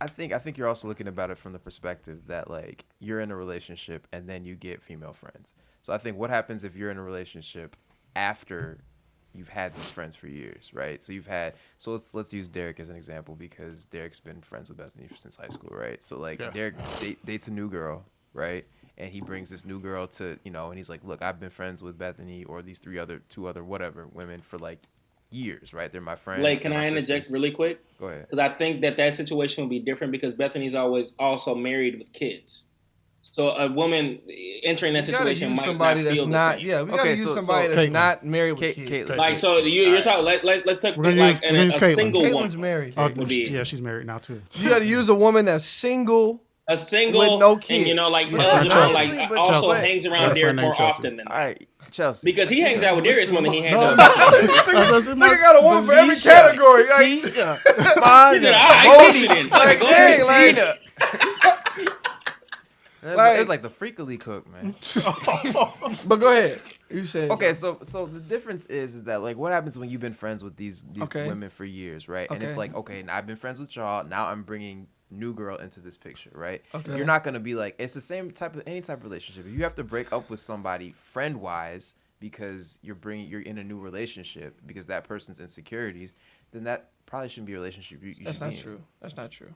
I think you're also looking about it from the perspective that like you're in a relationship and then you get female friends. So I think what happens if you're in a relationship after you've had these friends for years, right? So let's use Derek as an example because Derek's been friends with Bethany since high school, right? So like Derek dates a new girl, right? And he brings this new girl to, and he's like, look, I've been friends with Bethany or these two other whatever women for like years, right? They're my friends. Like, they're can my I interject sisters. really quick? Go ahead. Because I think that situation would be different because Bethany's always also married with kids. So a woman entering that We gotta situation use might somebody not that's feel not. the same. Yeah, we gotta Okay, use so somebody that's Caitlin. not married with Caitlin. kids. Like, so you're talking. Let's take We're gonna like use- we're gonna use a Caitlin. single Caitlin's woman. married. Oh, would be- yeah, she's married now too. You got to use a woman that's single. A single With no and kids. like Yeah. eligible, Chelsea. like But also Chelsea. hangs Yeah, around Derek friend more named Chelsea. often than All that. right, Chelsea. Because he hangs out with Darius more than he hangs No. out with me. Nigga got a woman for every category. Like, He said, I pitch it in. Fuck, go ahead. dang, like, It's like the freakily cook, man. but go ahead. You said Okay, so the difference is that like what happens when you've been friends with these Okay. women for years, right? And it's Okay. like, okay, now I've been friends with y'all. Now I'm bringing new girl into this picture, right? Okay. You're not gonna be like it's the same type of any type of relationship. If you have to break up with somebody friend wise because you're in a new relationship because that person's insecurities, then that probably shouldn't be a relationship. You That's should not be in. true. That's not true.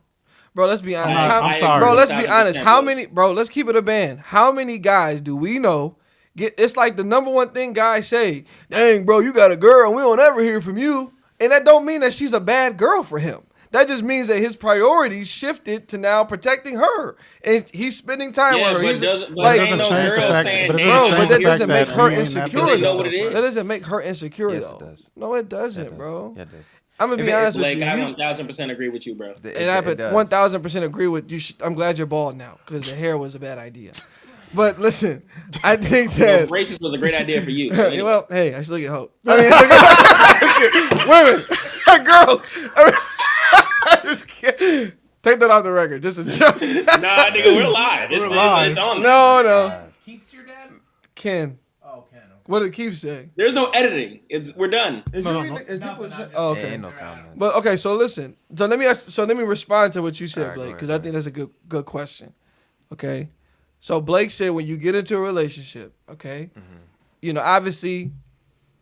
Bro, let's be honest. I'm sorry. Bro, let's be honest. 1000%, How bro. many, bro, let's keep it a band. How many guys do we know it's like the number one thing guys say, dang, bro, you got a girl and we don't ever hear from you. And that don't mean that she's a bad girl for him. That just means that his priorities shifted to now protecting her. And he's spending time Yeah, with her. but He's doesn't- but like, ain't no change the girl fact- saying, but it "Damn, bro, doesn't but change that the doesn't fact make that her you ain't that insecure They know though. what it is. That doesn't make her insecure Yes, though. it does. No, it doesn't, It does. bro. Yeah, it does. I'm gonna If be it- honest with Like, you. I You- 1000% agree with you, bro. And I It does. 1000% agree with you. I'm glad you're bald now because the hair was a bad idea. But listen, I think that Racist was a great idea for you. So anyway. well, hey, I still get hope. I mean, women, girls. I mean, I just can't take that off the record. Just a joke. Nah, nigga, we're live. It's live. It's on. No. Keith's your dad? Ken, Oh, Ken. Okay. what did Keith say? There's no editing. We're done. Is No, you no, reading- is you Nothing, put- I'm just- oh, okay. Ain't no comments. But okay, so listen. So let me respond to what you said, All right, go Blake, ahead, because go I think that's a good question. Okay, so Blake said when you get into a relationship, okay, obviously,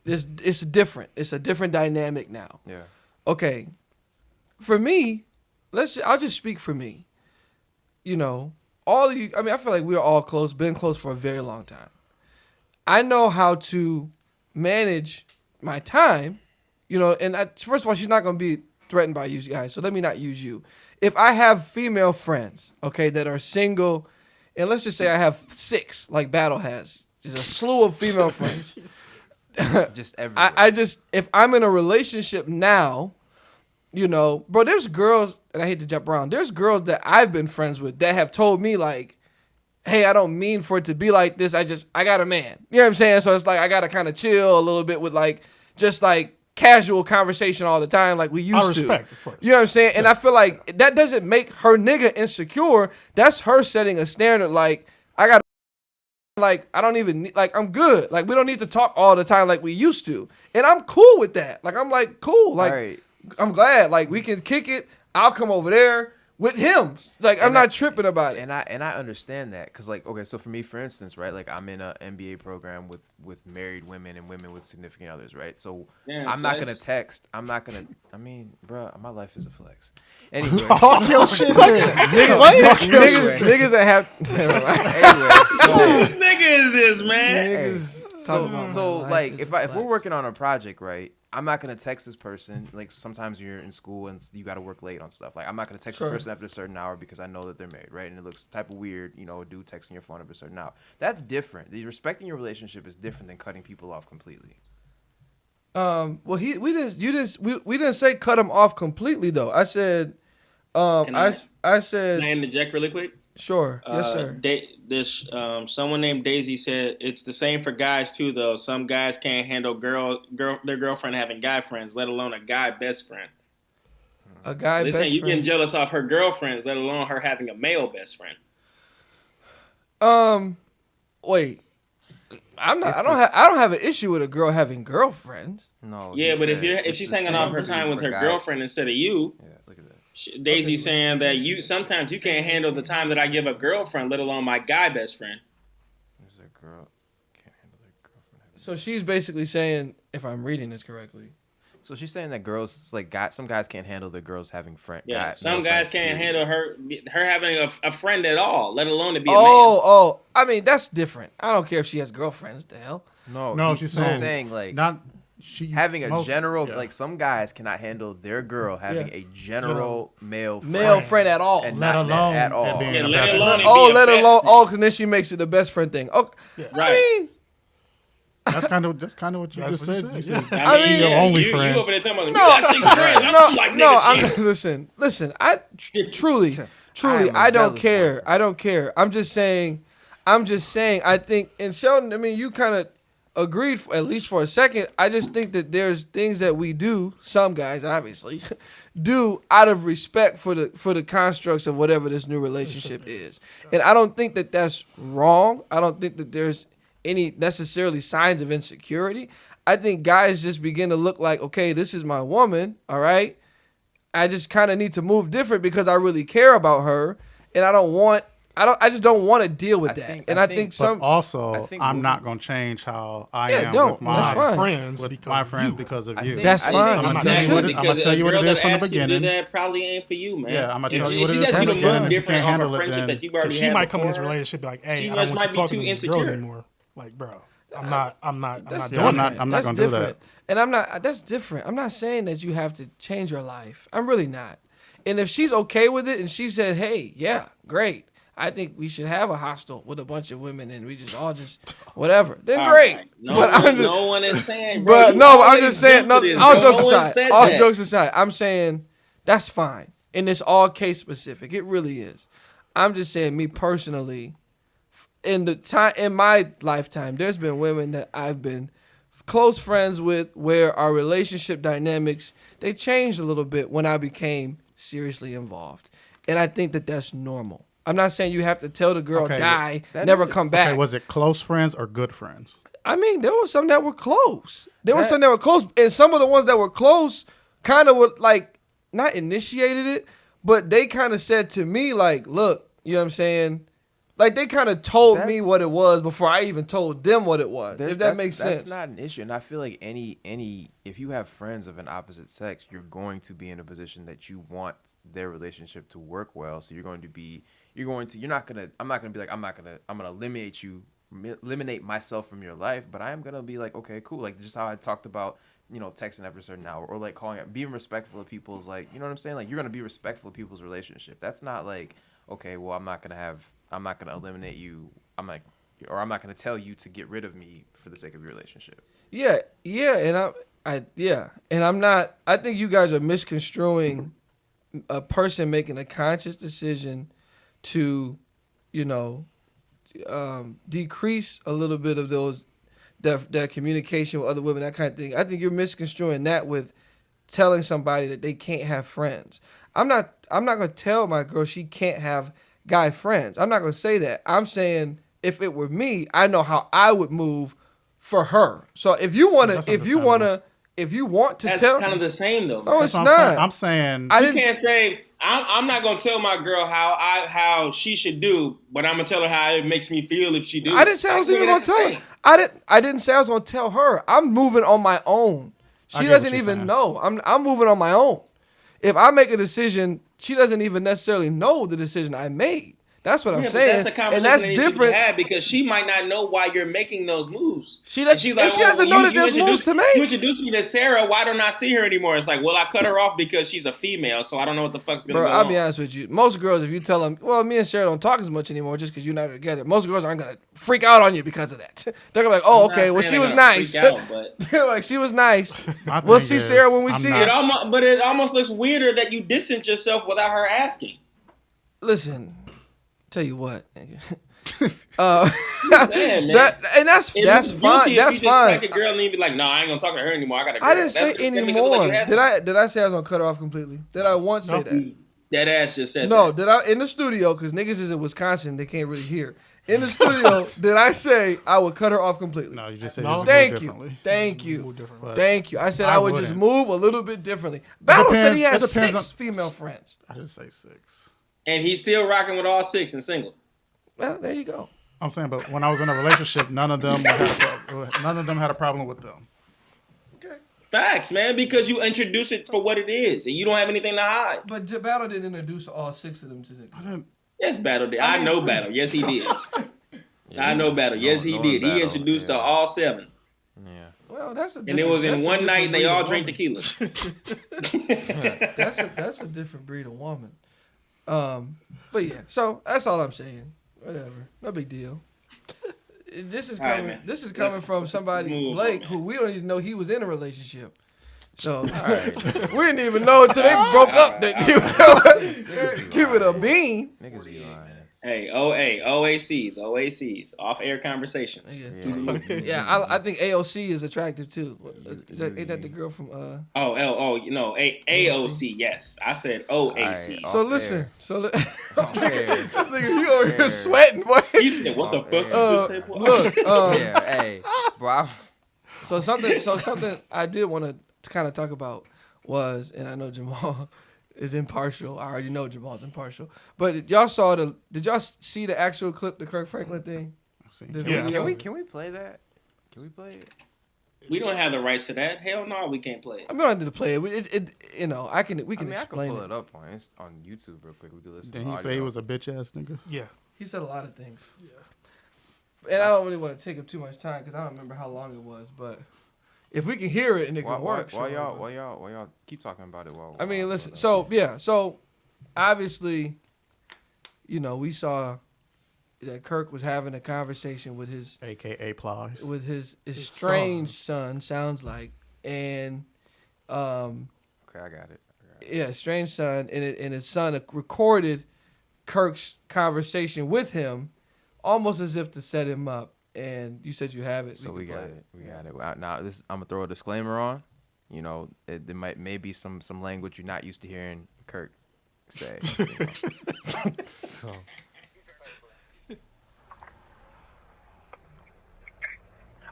it's different. It's a different dynamic now. Yeah. Okay, for me, I'll just speak for me. All of you. I mean, I feel like we're all close, been close for a very long time. I know how to manage my time, and first of all, she's not going to be threatened by you guys, so let me not use you. If I have female friends, okay, that are single, and let's just say I have 6, like Battle has, just a slew of female friends. Just everywhere. If I'm in a relationship now, bro, there's girls, and I hate to jump around, there's girls that I've been friends with that have told me, like, hey, I don't mean for it to be like this. I got a man. You know what I'm saying? So it's like, I got to kind of chill a little bit with just casual conversation all the time like we used to. Respect, of course. You know what I'm saying? And I feel like that doesn't make her nigga insecure. That's her setting a standard like, I don't even need, I'm good. Like, we don't need to talk all the time like we used to. And I'm cool with that. Like, I'm like, cool. Like, right. I'm glad. Like, we can kick it. I'll come over there with him. Like, I'm not tripping about it. And I understand that. Because, like, okay, so for me, for instance, right, like, I'm in an MBA program with married women and women with significant others, right? So I'm not going to text. Bro, my life is a flex. Anyway. Talk your shit. Niggas that have. Anyway, so. Nigga is this, man? Niggas. So like, if we're working on a project, right, I'm not gonna text this person. Like, sometimes you're in school and you got to work late on stuff. Like, I'm not gonna text this person after a certain hour because I know that they're married, right? And it looks type of weird, a dude texting your phone after a certain hour. That's different. Respecting your relationship is different than cutting people off completely. Well, we didn't say cut him off completely though. I said, I said. Can I interject really quick? Sure. Yes, sir. Someone named Daisy said it's the same for guys too, though. Some guys can't handle their girlfriend having guy friends, let alone a guy best friend. A guy best friend. You getting jealous off her girlfriends, let alone her having a male best friend. Wait. I don't have an issue with a girl having girlfriends. No. Yeah, but if she's hanging off her time with her girlfriend instead of you. Yeah, look at that. Daisy's saying that sometimes you can't handle the time that I give a girlfriend, let alone my guy best friend. There's a girl can't handle their girlfriend. So she's basically saying, if I'm reading this correctly. So she's saying that girls, like, some guys can't handle their girls having friends. Yeah, some guys can't handle her having a friend at all, let alone to be a man. Oh, I mean, that's different. I don't care if she has girlfriends. The hell? No, she's saying like not. Having a general, like, some guys cannot handle their girl having a general male friend at all, and let alone at all. Let alone because then she makes it the best friend thing. Okay, yeah. Right. I mean, that's kind of what you just said. You said she's your only friend. You over there talking about listen. I truly, I don't care. I don't care. I'm just saying. I think, and Sheldon, I mean, you kind of agreed at least for a second. I just think that there's things that we do, some guys obviously do out of respect for the constructs of whatever this new relationship is. And I don't think that that's wrong. I don't think that there's any necessarily signs of insecurity. I think guys just begin to look like, okay, this is my woman, all right? I just kind of need to move different because I really care about her, and I just don't want to deal with that. I'm not going to change how I am with my friends because of you. That's fine. I'm going to tell you what it is from the beginning. That probably ain't for you, man. Yeah, I'm going to tell you what it is from the beginning. If you can't handle it, then she might come in this relationship like, hey, I don't want you talking to these girls anymore. Like, bro, I'm not going to do that. And that's different. I'm not saying that you have to change your life. I'm really not. And if she's okay with it and she said, hey, yeah, great, I think we should have a hostel with a bunch of women and we just all just whatever. Then great. Right. No one is saying, bro. But I'm just saying, all jokes aside, I'm saying that's fine. And it's all case specific. It really is. I'm just saying, me personally, in my lifetime, there's been women that I've been close friends with where our relationship dynamics, they changed a little bit when I became seriously involved. And I think that that's normal. I'm not saying you have to tell the girl, never come back. Okay, was it close friends or good friends? I mean, there were some that were close. And some of the ones that were close kind of were like, not initiated it, but they kind of said to me, like, look, you know what I'm saying? Like, they kind of told me what it was before I even told them what it was, if that makes sense. That's not an issue. And I feel like if you have friends of an opposite sex, you're going to be in a position that you want their relationship to work well. So I'm not going to be like, I'm going to eliminate you eliminate myself from your life, but I am gonna be like, okay, cool, like just how I talked about, texting after a certain hour, or like calling it, being respectful of people's, like, you know what I'm saying, like you're gonna be respectful of people's relationship. That's not like, okay, well, I'm not gonna eliminate you. I'm not gonna tell you to get rid of me for the sake of your relationship. Yeah, and I'm not. I think you guys are misconstruing a person making a conscious decision to, decrease a little bit of that communication with other women, that kind of thing. I think you're misconstruing that with telling somebody that they can't have friends. I'm not gonna tell my girl she can't have guy friends. I'm not gonna say that. I'm saying if it were me, I know how I would move for her. So if you want to That's tell, kind of the same though. no, it's That's what not. I'm saying. You can't say I'm not gonna tell my girl how she should do, but I'm gonna tell her how it makes me feel if she do. I didn't say I was even gonna tell her. I didn't say I was gonna tell her. I'm moving on my own. She doesn't even know. I'm moving on my own. If I make a decision, she doesn't even necessarily know the decision I made. That's what I'm saying, that's a conversation and that's that different. Have because she might not know why you're making those moves. She doesn't know that there's moves to make. You introduced me to Sarah. Why don't I see her anymore? It's like, well, I cut her off because she's a female, so I don't know what the fuck's gonna go on. I'll be honest with you. Most girls, if you tell them, well, me and Sarah don't talk as much anymore just because you're not together, most girls aren't gonna freak out on you because of that. They're gonna be like, oh, okay, well, she was nice. They're like, she was nice. We'll see Sarah when we see her. But it almost looks weirder that you distance yourself without her asking. Listen. Tell you what, nigga. Saying, that's fine. That's fine. Like a girl and be like, no, I ain't gonna talk to her anymore. I gotta. I didn't say anymore. Like did I say I was gonna cut her off completely? Did I once say that? That ass just said. No. Did I in the studio? Because niggas is in Wisconsin, they can't really hear. In the studio, did I say I would cut her off completely? No, you just said Thank you. I said I would just move a little bit differently. Battle said he has 6 female friends. I didn't say 6. And he's still rocking with all 6 and single. Well, there you go. I'm saying, but when I was in a relationship, none of them had a problem with them. Okay. Facts, man, because you introduce it for what it is, and you don't have anything to hide. But Battle didn't introduce all 6 of them to it. Yes, Battle did. I know Battle. Yes, he did. I know Battle. Yes, he did. He introduced to all 7. Yeah. Well, that's a. And it was in one night, and they all drank tequila. That's a different breed of woman. But yeah, so that's all I'm saying. Whatever, no big deal. This is coming. Right, this is coming from somebody, Blake, who we don't even know he was in a relationship. So we didn't even know until they broke up. Give it a bean. Niggas be lying. Hey, OACs, off-air conversations. Yeah, I think AOC is attractive too. Ain't that the girl from? AOC. Yes, I said OAC. Right, so listen, this nigga, you over here sweating, boy. He said, "What the fuck did you say, boy?" Look, hey, bro. So something I did want to kind of talk about was, and I know Jamal is impartial. I already know Jamal's impartial. But did y'all see the actual clip, the Kirk Franklin thing? Yeah. Can we play that? Can we play it? We don't have the rights to that. Hell no, we can't play it. I'm gonna need to play it. We can explain I can pull it up on YouTube real quick. We can listen. Did he say he was a bitch ass nigga? Yeah. He said a lot of things. Yeah. And I don't really want to take up too much time because I don't remember how long it was, but if we can hear it and it can work. While y'all keep talking about it. I mean, listen. So obviously, we saw that Kirk was having a conversation with his AKA Plies, with his estranged son. Sounds like, and okay, I got it. Yeah, estranged son, and his son recorded Kirk's conversation with him, almost as if to set him up. And you said you have it. So we got it. We got it. Now I'm gonna throw a disclaimer on. There may be some language you're not used to hearing Kirk say. So.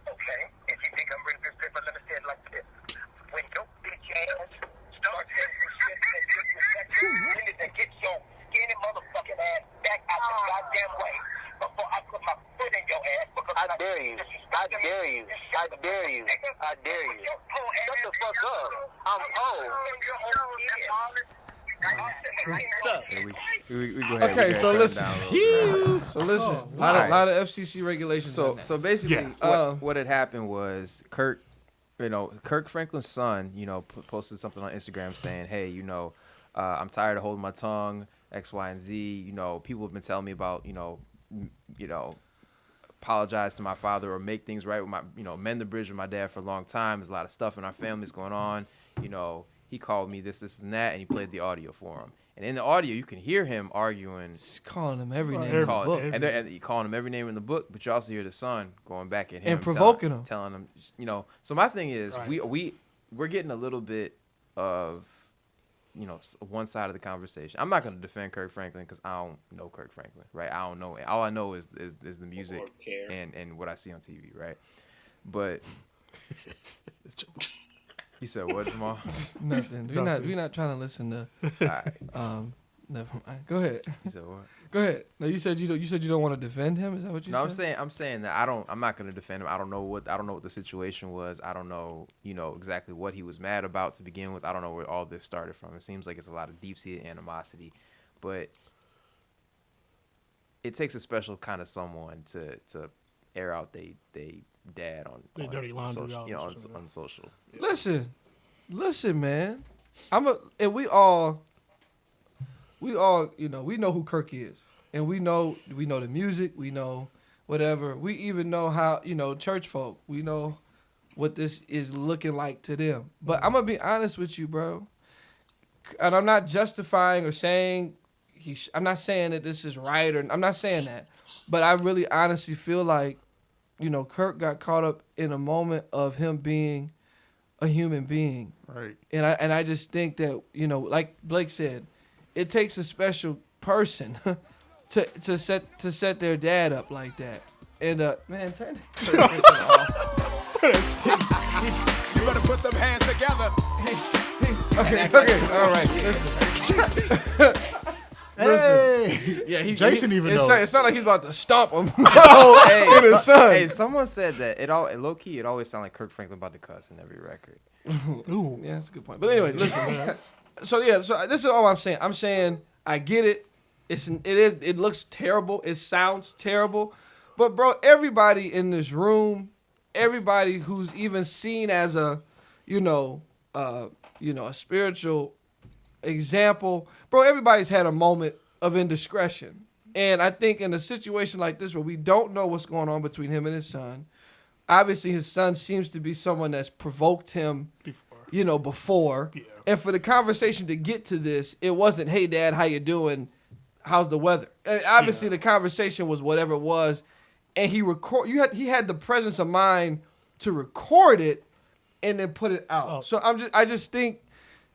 Okay, if you think I'm bringing this paper, let me say it like this. When your bitch ass starts to get your skinny motherfucking ass back out the goddamn way before I put my foot in your ass. I dare you. I dare you. I dare you. I dare you. Shut the fuck up. I'm old. We go ahead. Okay, we so turn it listen. down a little bit. So listen. A Alright. lot of FCC regulations. So basically, Yeah. what had happened was Kirk Franklin's son, posted something on Instagram saying, "Hey, I'm tired of holding my tongue, X, Y, and Z. People have been telling me about, apologize to my father or make things right with my, mend the bridge with my dad for a long time. There's a lot of stuff in our families going on. He called me this, and that, and he played the audio for him. And in the audio, you can hear him arguing, He's calling him every name Every- in the book. and he calling him every name in the book. But you also hear the son going back at him And provoking him. telling him, So my thing is, Right. we're getting a little bit of, one side of the conversation. I'm not going to defend Kirk Franklin because I don't know Kirk Franklin, right? I don't know. All I know is the music care. and what I see on TV, right? But you said what, Jamal? Nothing. We're not trying to listen to. All right. Never mind. Go ahead. You said what? Go ahead. No, you said you don't want to defend him. Is that what you No, said? I'm saying that I'm not going to defend him. I don't know what the situation was. I don't know, exactly what he was mad about to begin with. I don't know where all this started from. It seems like it's a lot of deep-seated animosity, but it takes a special kind of someone to air out they dad on dirty laundry social, out on social. Listen, man. And we all, we know who Kirk is, and we know the music, we know whatever. We even know how, church folk, we know what this is looking like to them. But I'm gonna be honest with you, bro, and I'm not justifying or saying I'm not saying that this is right, or I'm not saying that, but I really honestly feel like, Kirk got caught up in a moment of him being a human being. Right. And I just think that, like Blake said, it takes a special person to set their dad up like that. And man, turn it off. You better put them hands together. Okay, all right. Listen. Listen. Yeah, Jason even knows. It sounds like he's about to stomp him. Hey, in his son. hey, someone said that it always sounded like Kirk Franklin about to cuss in every record. Ooh. Yeah, that's a good point. But anyway, listen. So this is all I'm saying. I'm saying I get it. It looks terrible. It sounds terrible. But bro, everybody in this room, everybody who's even seen as a, a spiritual example, bro, everybody's had a moment of indiscretion. And I think in a situation like this where we don't know what's going on between him and his son, obviously his son seems to be someone that's provoked him before. Yeah. And for the conversation to get to this, it wasn't, "Hey dad, how you doing? How's the weather?" And obviously the conversation was whatever it was, and he had the presence of mind to record it and then put it out. Oh. So I just think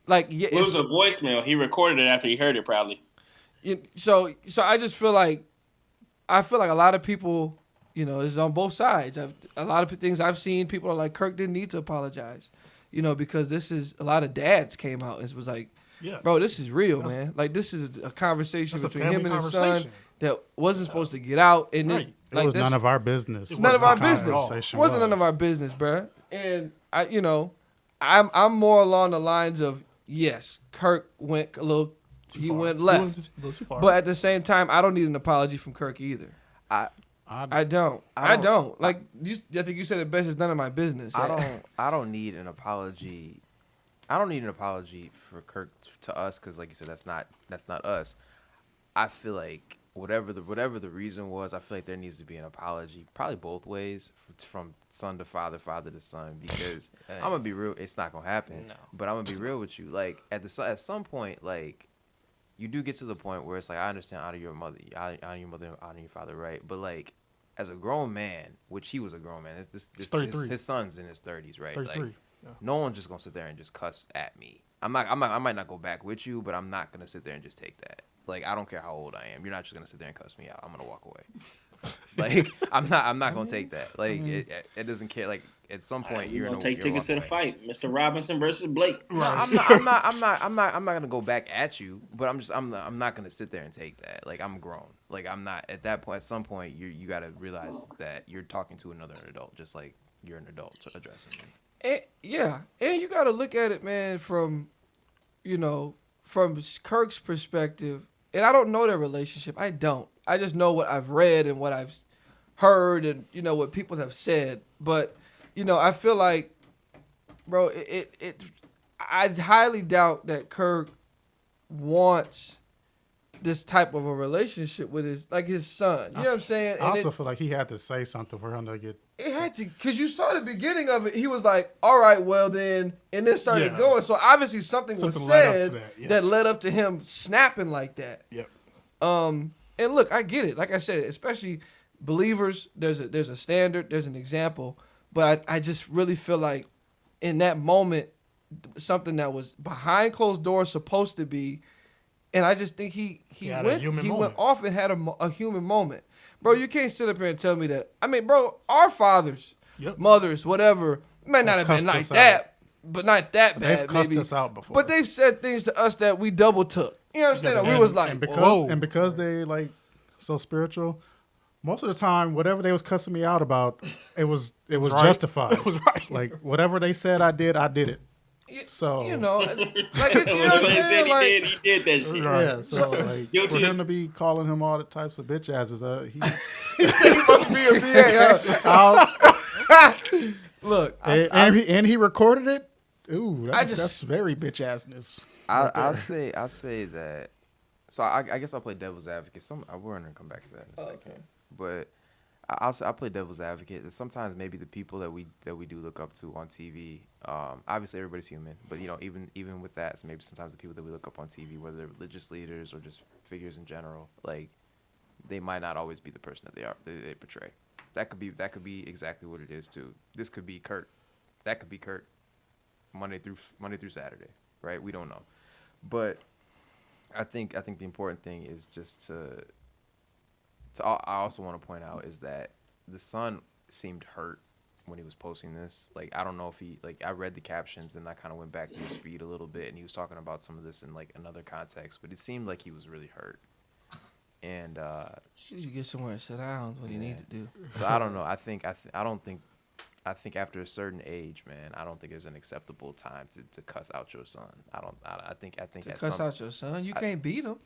It was a voicemail. He recorded it after he heard it, probably. So I just feel like a lot of people, is on both sides. A lot of things I've seen, people are like, Kirk didn't need to apologize, because this is a lot of dads came out and was like, Yeah. bro, this is real, man. Like this is a conversation That's a between him and family his son conversation. that wasn't supposed to get out, and Right. It was none of our business. none of our Not at business. all. Conversation Wasn't none was. of our business, bruh. And I'm more along the lines of, yes, Kirk went a little, he far. went He left, went a little too far. but at the same time, I don't need an apology from Kirk either. I don't. I think you said it best. It's none of my business. I don't need an apology. I don't need an apology for Kirk to us because, like you said, that's not us. I feel like whatever the reason was, I feel like there needs to be an apology, probably both ways, from son to father, father to son. Because I'm gonna be real, it's not gonna happen. No. But I'm gonna be real with you. Like at some point, like you do get to the point where it's like I understand honor your mother, honor your father, right? But like as a grown man, which he was a grown man, his son's in his 30s, right? 33. Like Yeah. no one's just gonna sit there and just cuss at me. I might not go back with you, but I'm not gonna sit there and just take that. Like I don't care how old I am. You're not just gonna sit there and cuss me out. I'm gonna walk away. Like I'm not gonna take that. Like it doesn't care. Like at some point you're gonna take tickets to the fight, Mr. Robinson versus Blake. No, I'm not gonna go back at you, but I'm not gonna sit there and take that. Like I'm grown. Like I'm not at that point. At some point you gotta realize that you're talking to another adult, just like you're an adult addressing me. And you got to look at it, man, from from Kirk's perspective, and I don't know their relationship. I don't. I just know what I've read and what I've heard and, what people have said. But, I feel like, bro, I highly doubt that Kirk wants this type of a relationship with his son. You know what I'm saying? I also feel like he had to say something for him to get. It had to, because you saw the beginning of it. He was like, all right, well then, and then started going. So obviously something was said that led up to him snapping like that. Yep. And look, I get it. Like I said, especially believers, there's a standard, there's an example. But I just really feel like in that moment, something that was behind closed doors supposed to be, and I just think he went off and had a human moment. Bro, you can't sit up here and tell me that. I mean, bro, our fathers, mothers, whatever, may not have been like that, but not that bad. They've cussed us out before. But they've said things to us that we double took. You know what I'm saying? We was like, because they like so spiritual, most of the time, whatever they was cussing me out about, it was right. justified. It was right. Like whatever they said I did it. So like what I'm saying? Like, he did that shit. Yeah, so like for him to be calling him all the types of bitch asses, he said he must be a VA. Look, and he recorded it. Ooh, that's very bitch assness. I'll say that. So I guess I'll play devil's advocate. We're gonna come back to that in a second, but. I'll play devil's advocate. That sometimes maybe the people that we do look up to on TV, obviously everybody's human, but even with that, so maybe sometimes the people that we look up on TV, whether they're religious leaders or just figures in general, like they might not always be the person that they portray. That could be exactly what it is too. This could be Kurt. That could be Kurt. Monday through Saturday, right? We don't know, but I think the important thing is just to I also want to point out is that the son seemed hurt when he was posting this. Like, I don't know if he, like, I read the captions and I kind of went back through his feed a little bit and he was talking about some of this in, like, another context, but it seemed like he was really hurt. And, you get somewhere to sit down what you need to do. So I don't know. I think after a certain age, man, I don't think there's an acceptable time to cuss out your son. I think to cuss out your son, you can't beat him.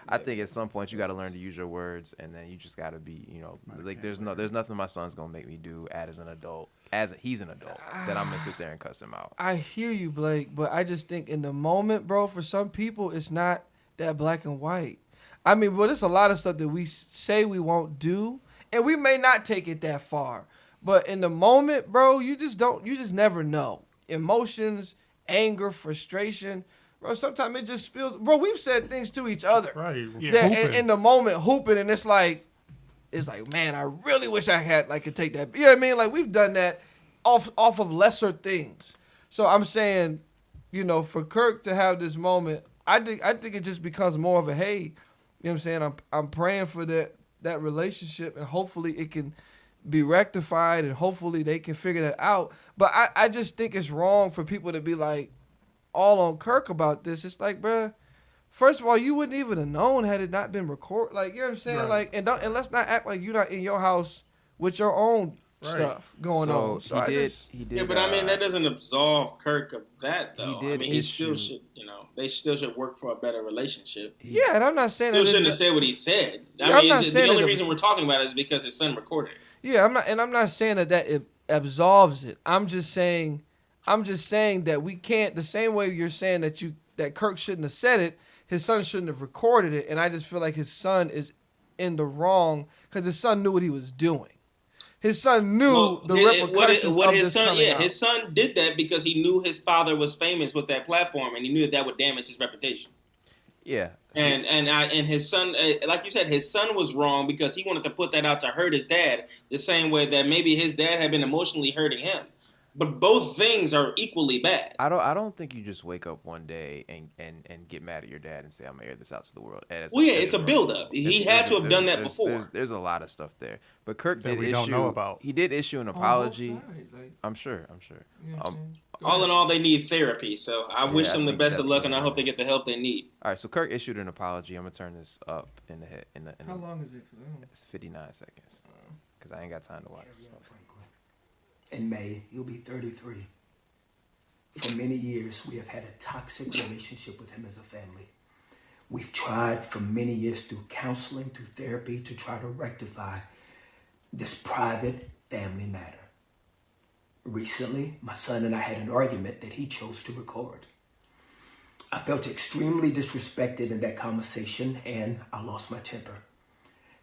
I think at some point you got to learn to use your words, and then you just got to be, like there's nothing my son's gonna make me do as an adult, he's an adult, that I'm gonna sit there and cuss him out. I hear you, Blake, but I just think in the moment, bro, for some people it's not that black and white. I mean, but it's a lot of stuff that we say we won't do, and we may not take it that far, but in the moment, bro, you just never know. Emotions, anger, frustration. Bro, sometimes it just spills. Bro, we've said things to each other. Right. That in the moment, hooping, and it's like, man, I really wish I could take that. You know what I mean? Like, we've done that off of lesser things. So I'm saying, for Kirk to have this moment, I think it just becomes more of a, hey, you know what I'm saying? I'm praying for that relationship, and hopefully it can be rectified, and hopefully they can figure that out. But I just think it's wrong for people to be like, all on Kirk about this. It's like, bruh, first of all, you wouldn't even have known had it not been recorded. Like, you know what I'm saying? Right. Like, and let's not act like you're not in your house with your own stuff going on. So he did. Yeah, but I mean, that doesn't absolve Kirk of that, though. He did. I mean, he still should, they still should work for a better relationship. Yeah, and I'm not saying he shouldn't have said what he said. I mean, the only reason we're talking about it is because his son recorded it. Yeah, I'm not saying that it absolves it. I'm just saying that we can't, the same way you're saying that Kirk shouldn't have said it, his son shouldn't have recorded it, and I just feel like his son is in the wrong because his son knew what he was doing. His son knew the repercussions of this coming out. His son did that because he knew his father was famous with that platform, and he knew that would damage his reputation. Yeah. And his son, like you said, his son was wrong because he wanted to put that out to hurt his dad the same way that maybe his dad had been emotionally hurting him. But both things are equally bad. I don't think you just wake up one day and get mad at your dad and say, I'm going to air this out to the world. It's a build-up. He had to have done that before. There's a lot of stuff there. But Kirk did don't know about. He did issue an apology. I'm sure. All in all, they need therapy. So I wish them the best of luck, and I hope they get the help they need. All right, so Kirk issued an apology. I'm going to turn this up in the head. How long is it? It's 59 seconds. Because I ain't got time to watch. In May, he'll be 33. For many years, we have had a toxic relationship with him as a family. We've tried for many years through counseling, through therapy, to try to rectify this private family matter. Recently, my son and I had an argument that he chose to record. I felt extremely disrespected in that conversation, and I lost my temper.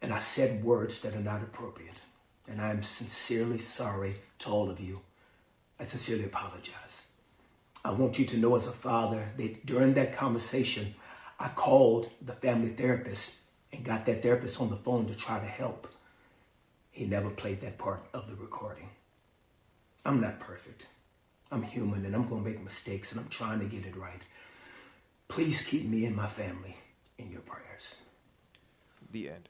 And I said words that are not appropriate. And I am sincerely sorry to all of you. I sincerely apologize. I want you to know as a father that during that conversation, I called the family therapist and got that therapist on the phone to try to help. He never played that part of the recording. I'm not perfect. I'm human and I'm going to make mistakes and I'm trying to get it right. Please keep me and my family in your prayers. The end.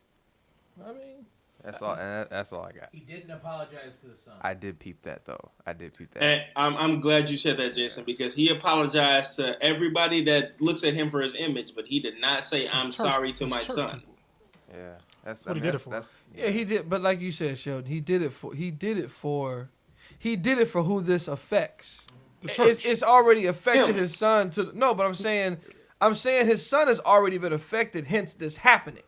I mean, That's all. And that's all I got. He didn't apologize to the son. I did peep that though. I did peep that. And I'm glad you said that, Jason, because he apologized to everybody that looks at him for his image, but he did not say, "I'm sorry to my son." Yeah, that's what he did it for. Yeah, he did. But like you said, Sheldon, he did it for who this affects. It's already affected his son. But I'm saying his son has already been affected. Hence this happening.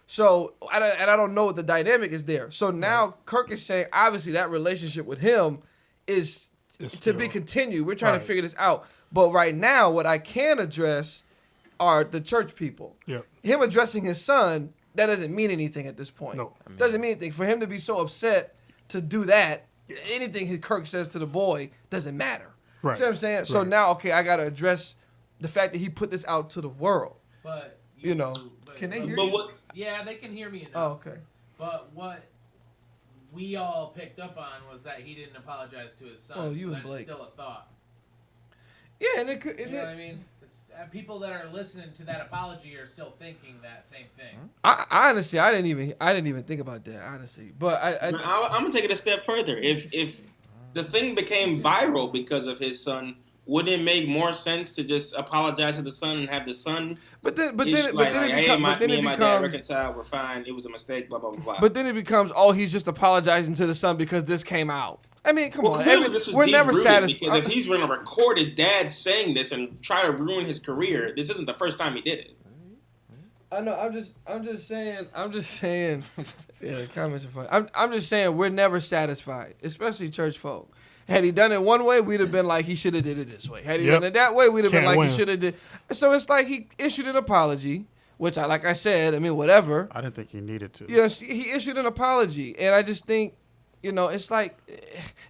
So I don't know what the dynamic is there. So now Kirk is saying obviously that relationship with him is to be continued. We're trying to figure this out. But right now, what I can address are the church people. Yep. Him addressing his son, that doesn't mean anything at this point. No. Doesn't mean anything. For him to be so upset to do that, anything Kirk says to the boy doesn't matter. Right. See what I'm saying? Right. So now, okay, I got to address the fact that he put this out to the world. But you know, can they hear but you? what, Yeah, they can hear me enough. Oh, okay. But what we all picked up on was that he didn't apologize to his son. Oh, you so and that's Blake. still a thought. Yeah, and it could. You know what I mean? It's, people that are listening to that apology are still thinking that same thing. I honestly, I didn't even think about that, honestly. But I'm gonna take it a step further. If the thing became viral because of his son, wouldn't it make more sense to just apologize to the son and have the son? But then it dad becomes reconciled. We're fine. It was a mistake. Blah blah blah blah. But then it becomes, he's just apologizing to the son because this came out. I mean, come on. Clearly this was we're never deep-rooted, satisfied. because if he's going to record his dad saying this and try to ruin his career, this isn't the first time he did it. I know. I'm just saying. Yeah, the comments are funny. I'm just saying we're never satisfied, especially church folk. Had he done it one way, we'd have been like he should have did it this way. Had he done it that way, we'd have been like he should have did. So it's like he issued an apology, which like I said, I mean, whatever. I didn't think he needed to. You know, he issued an apology, and I just think, it's like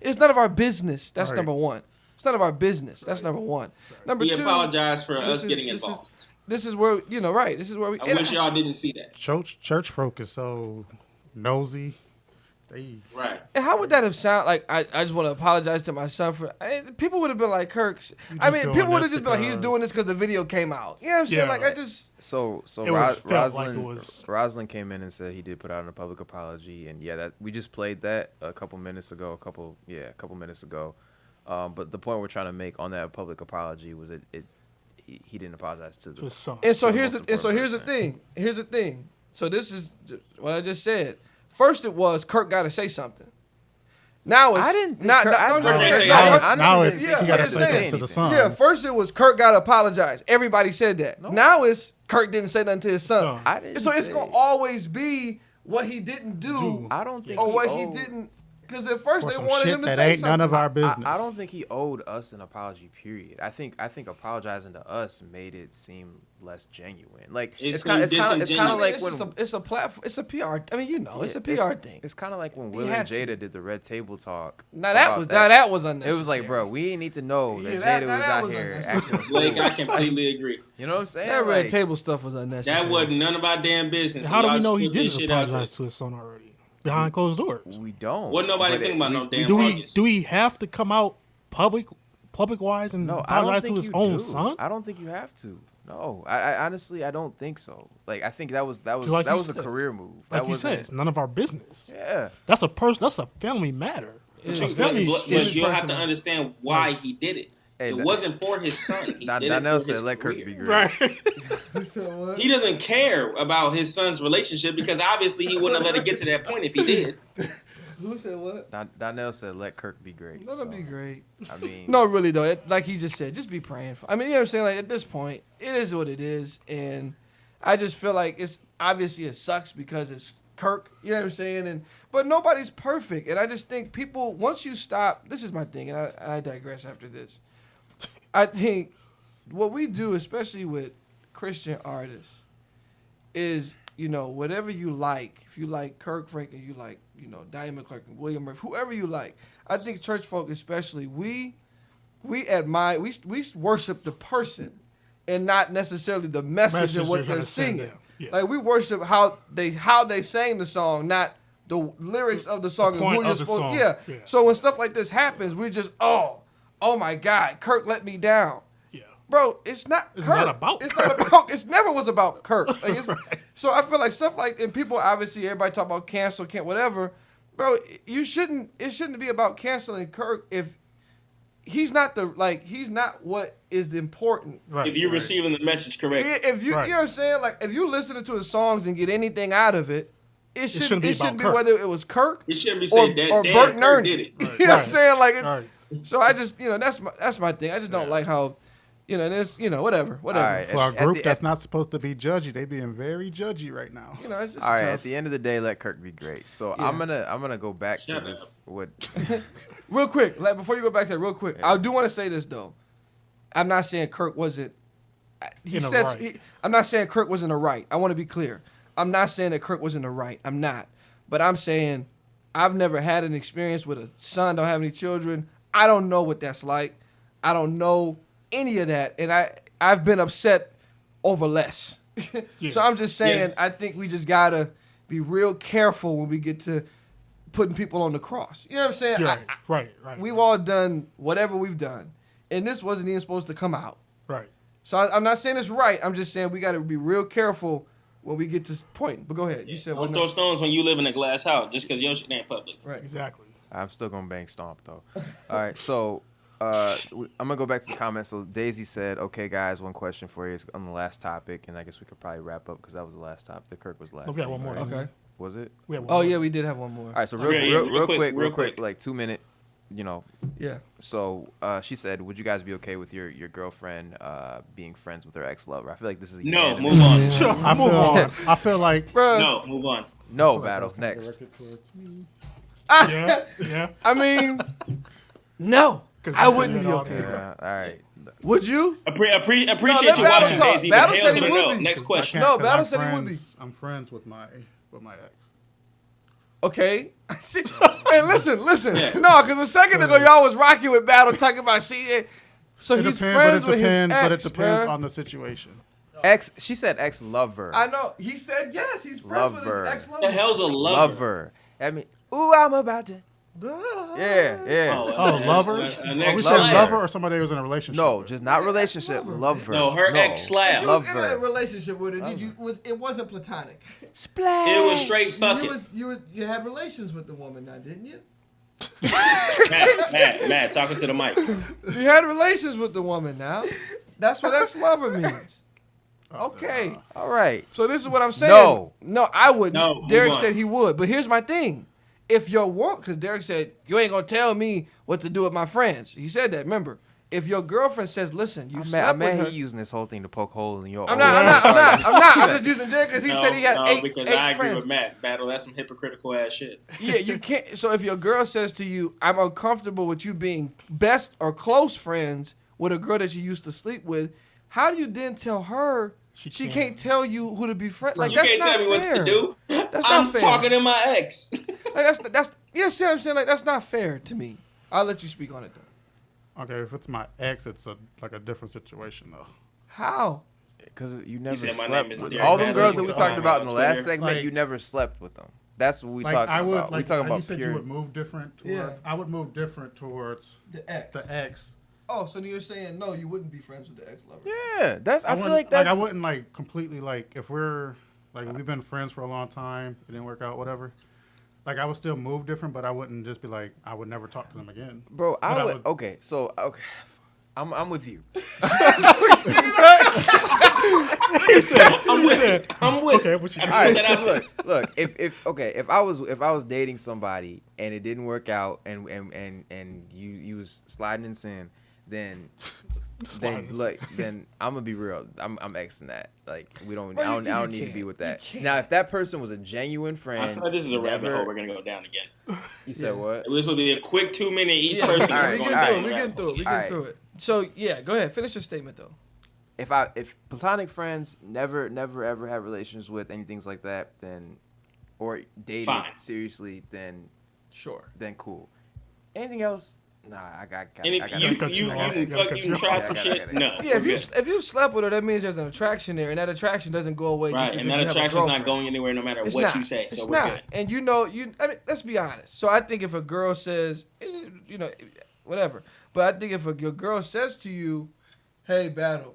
it's none of our business. That's number one. It's none of our business. That's number one. Number two, he apologized for us getting involved. This is where right. This is where we. I wish y'all didn't see that. Church folk is so nosy. Right. And how would that have sounded? Like I just want to apologize to my son for. People would have been like Kirk's. I mean, people would have just been like, he's doing this because the video came out. You know what I'm saying? Like I just. So Rosalind came in and said he did put out a public apology, and that we just played that a couple minutes ago. But the point we're trying to make on that public apology was he didn't apologize to the son. And so here's the thing. Here's the thing. So this is what I just said. First, it was Kirk got to say something. Now it's I didn't think now it's he got to say to the son. Yeah, first it was Kirk got to apologize. Everybody said that. No. Now it's Kirk didn't say nothing to his son. So it's gonna always be what he didn't do. I don't think or what he didn't. Because at first they wanted him to say ain't something. None of our business. I don't think he owed us an apology. Period. I think apologizing to us made it seem less genuine. Like it's kind of like when it's a platform. It's a PR. I mean, it's a PR thing. It's kind of like when Will and Jada did the Red Table Talk. That was unnecessary. It was like, bro, we need to know that Jada was out here acting. Blake, I completely agree. You know what I'm saying? That Red Table stuff was unnecessary. That wasn't none of our damn business. How do we know he didn't apologize to his son already? Behind closed doors. We don't. Wasn't nobody thinking about no damn August. Do we have to come out public wise and apologize to his own son? I don't think you have to. No, I honestly don't think so. Like I think that was a career move. Like you said, it's none of our business. Yeah, that's a family matter. But you'll have to understand why he did it. It wasn't for his son. He did it for his let Kirk be great. Right. He doesn't care about his son's relationship because obviously he wouldn't have let it get to that point if he did. Who said what? Donnell said, "Let Kirk be great." Let him be great. I mean, No, really though. Like he just said, just be praying for. I mean, you know what I'm saying? Like at this point, it is what it is, and I just feel like it's obviously it sucks because it's Kirk. You know what I'm saying? But nobody's perfect, and I just think people once you stop. This is my thing, and I digress after this. I think what we do, especially with Christian artists, is whatever you like. If you like Kirk Franklin, you like Diamond Clark and William Murphy, whoever you like. I think church folk especially, we admire, we worship the person and not necessarily the message of what they're singing. Yeah. Like we worship how they sang the song, not the lyrics of the song and who you're supposed to. Yeah. So when stuff like this happens, we just oh my God, Kirk let me down. Yeah. Bro, it's not It's Kirk. not about It's Kirk. not about. It never was about Kirk. Like it's, Right. So I feel like stuff like, and people obviously everybody talk about cancel, can't whatever. Bro, it shouldn't be about canceling Kirk if he's not what is important. Right. If you're receiving the message correctly. If you Right. you know what I'm saying, like if you listening to his songs and get anything out of it, it shouldn't be about whether it was Kirk It shouldn't be or, saying that or damn Bert Kirk Nerney. did it. You know what I'm Right. saying? Like, Right. so I just that's my thing. I just don't like how there's whatever. All right. For a At group the- that's not supposed to be judgy, they being very judgy right now. It's just All right. tough. At the end of the day, let Kirk be great. So I'm gonna go back to Shut this. What? Real quick, like before you go back to that, real quick, I do want to say this though. I'm not saying Kirk wasn't. He In the said. right. I'm not saying Kirk was in the right. I want to be clear. I'm not saying that Kirk was in the right. I'm not. But I'm saying I've never had an experience with a son, don't have any children. I don't know what that's like. I don't know any of that, and I've been upset over less. So I'm just saying I think we just gotta be real careful when we get to putting people on the cross. You know what I'm saying? Yeah. Right. We've all done whatever we've done, and this wasn't even supposed to come out. Right. So I'm not saying it's right. I'm just saying we got to be real careful when we get to this point. But go ahead. You said Don't throw stones when you live in a glass house just because your shit ain't public. Right. Exactly. I'm still gonna bang stomp though. All right, so I'm gonna go back to the comments. So Daisy said, "Okay, guys, one question for you is on the last topic, and I guess we could probably wrap up because that was the last topic. The Kirk was the last. We got thing, one more. right? Okay. Was it? We have one Oh more. yeah, we did have one more. All right, so Okay, real quick, quick. like 2 minute. Yeah. So she said, "Would you guys be okay with your girlfriend being friends with her ex lover?" I feel like this is a No, unanimous- move on. Sure, move on. I feel like Bro, No, move on. No battle next. Yeah. I mean, no, 'Cause I you said wouldn't be it all. okay. Yeah, all right. Would you? Appreciate let you Battle watching, talk. Daisy. Battle But said hell he to the would no. be. Next question. No, Battle said he would be. I'm friends with my ex. Okay. See, hey, listen. No, because a second ago y'all was rocking with Battle talking about so he's friends with his ex, but it depends bruh. on the situation. She said ex lover. I know. He said yes. He's friends with Lover. his ex The lover. hell's a lover? Lover. I mean, ooh, I'm about to. Yeah. Oh, lover? An Are we ex saying slayer. lover or somebody who was in a relationship? No, with? just not relationship. Lover. No, her ex slab. You was in a Lover. relationship with her. It wasn't platonic. Splash. It was straight fucking. You had relations with the woman now, didn't you? Matt, talking to the mic. You had relations with the woman now. That's what ex-lover means. Okay. All right. So this is what I'm saying. No, I wouldn't. No, move Derek on. said he would. But here's my thing. If your woman, because Derek said, you ain't going to tell me what to do with my friends. He said that, remember. If your girlfriend says, listen, you slept with her. He using this whole thing to poke hole in your. I'm not. I'm just using Derek because he said he had eight because I agree friends. with Matt. Battle, that's some hypocritical ass shit. Yeah, you can't. So if your girl says to you, I'm uncomfortable with you being best or close friends with a girl that you used to sleep with, how do you then tell her she can't tell you who to be friends? Like, You that's can't not tell me fair. what to do. That's I'm not fair. talking to my ex. Like, that's you see what I'm saying? Like, that's not fair to me. I'll let you speak on it though. Okay, if it's my ex, it's a different situation though. How? Because you never said my slept name is with Derek all them Madden. girls that we Come talked on, about in the last Twitter. segment. Like- You never slept with them. That's what we Like talking I would, about. like We talking you about said pure. you would move different towards. Yeah. I would move different towards The ex. the ex. Oh, so you're saying no, you wouldn't be friends with the ex-lover. Yeah, that's. I feel wouldn't- like that's. I wouldn't like completely like if we're like we've been friends for a long time, it didn't work out, whatever. Like I would still move different, but I wouldn't just be like I would never talk to them again. Bro, But I would. Okay, so I'm with you. I'm with. Okay, what you I All just right, put that out there. look. If I was dating somebody and it didn't work out and you was sliding in sin, then I'm gonna be real. I'm Xing that. Like I don't need to be with that. Now if that person was a genuine I friend, feel like this is a rabbit hole we're gonna go down again. You said what? This will be a quick 2 minute each person. All right, we going getting through it. We getting through it. So yeah, go ahead. Finish your statement though. If platonic friends never ever have relations with anything like that, then or dated seriously, then sure, then cool. Anything else? Nah, I got. You can try some shit. No. Yeah, if you slept with her, that means there's an attraction there, and that attraction doesn't go away. Right, and that attraction's not going anywhere no matter what you say. So we're good. And I mean, let's be honest. So I think if a girl says, whatever, but I think if your girl says to you, "Hey, Battle,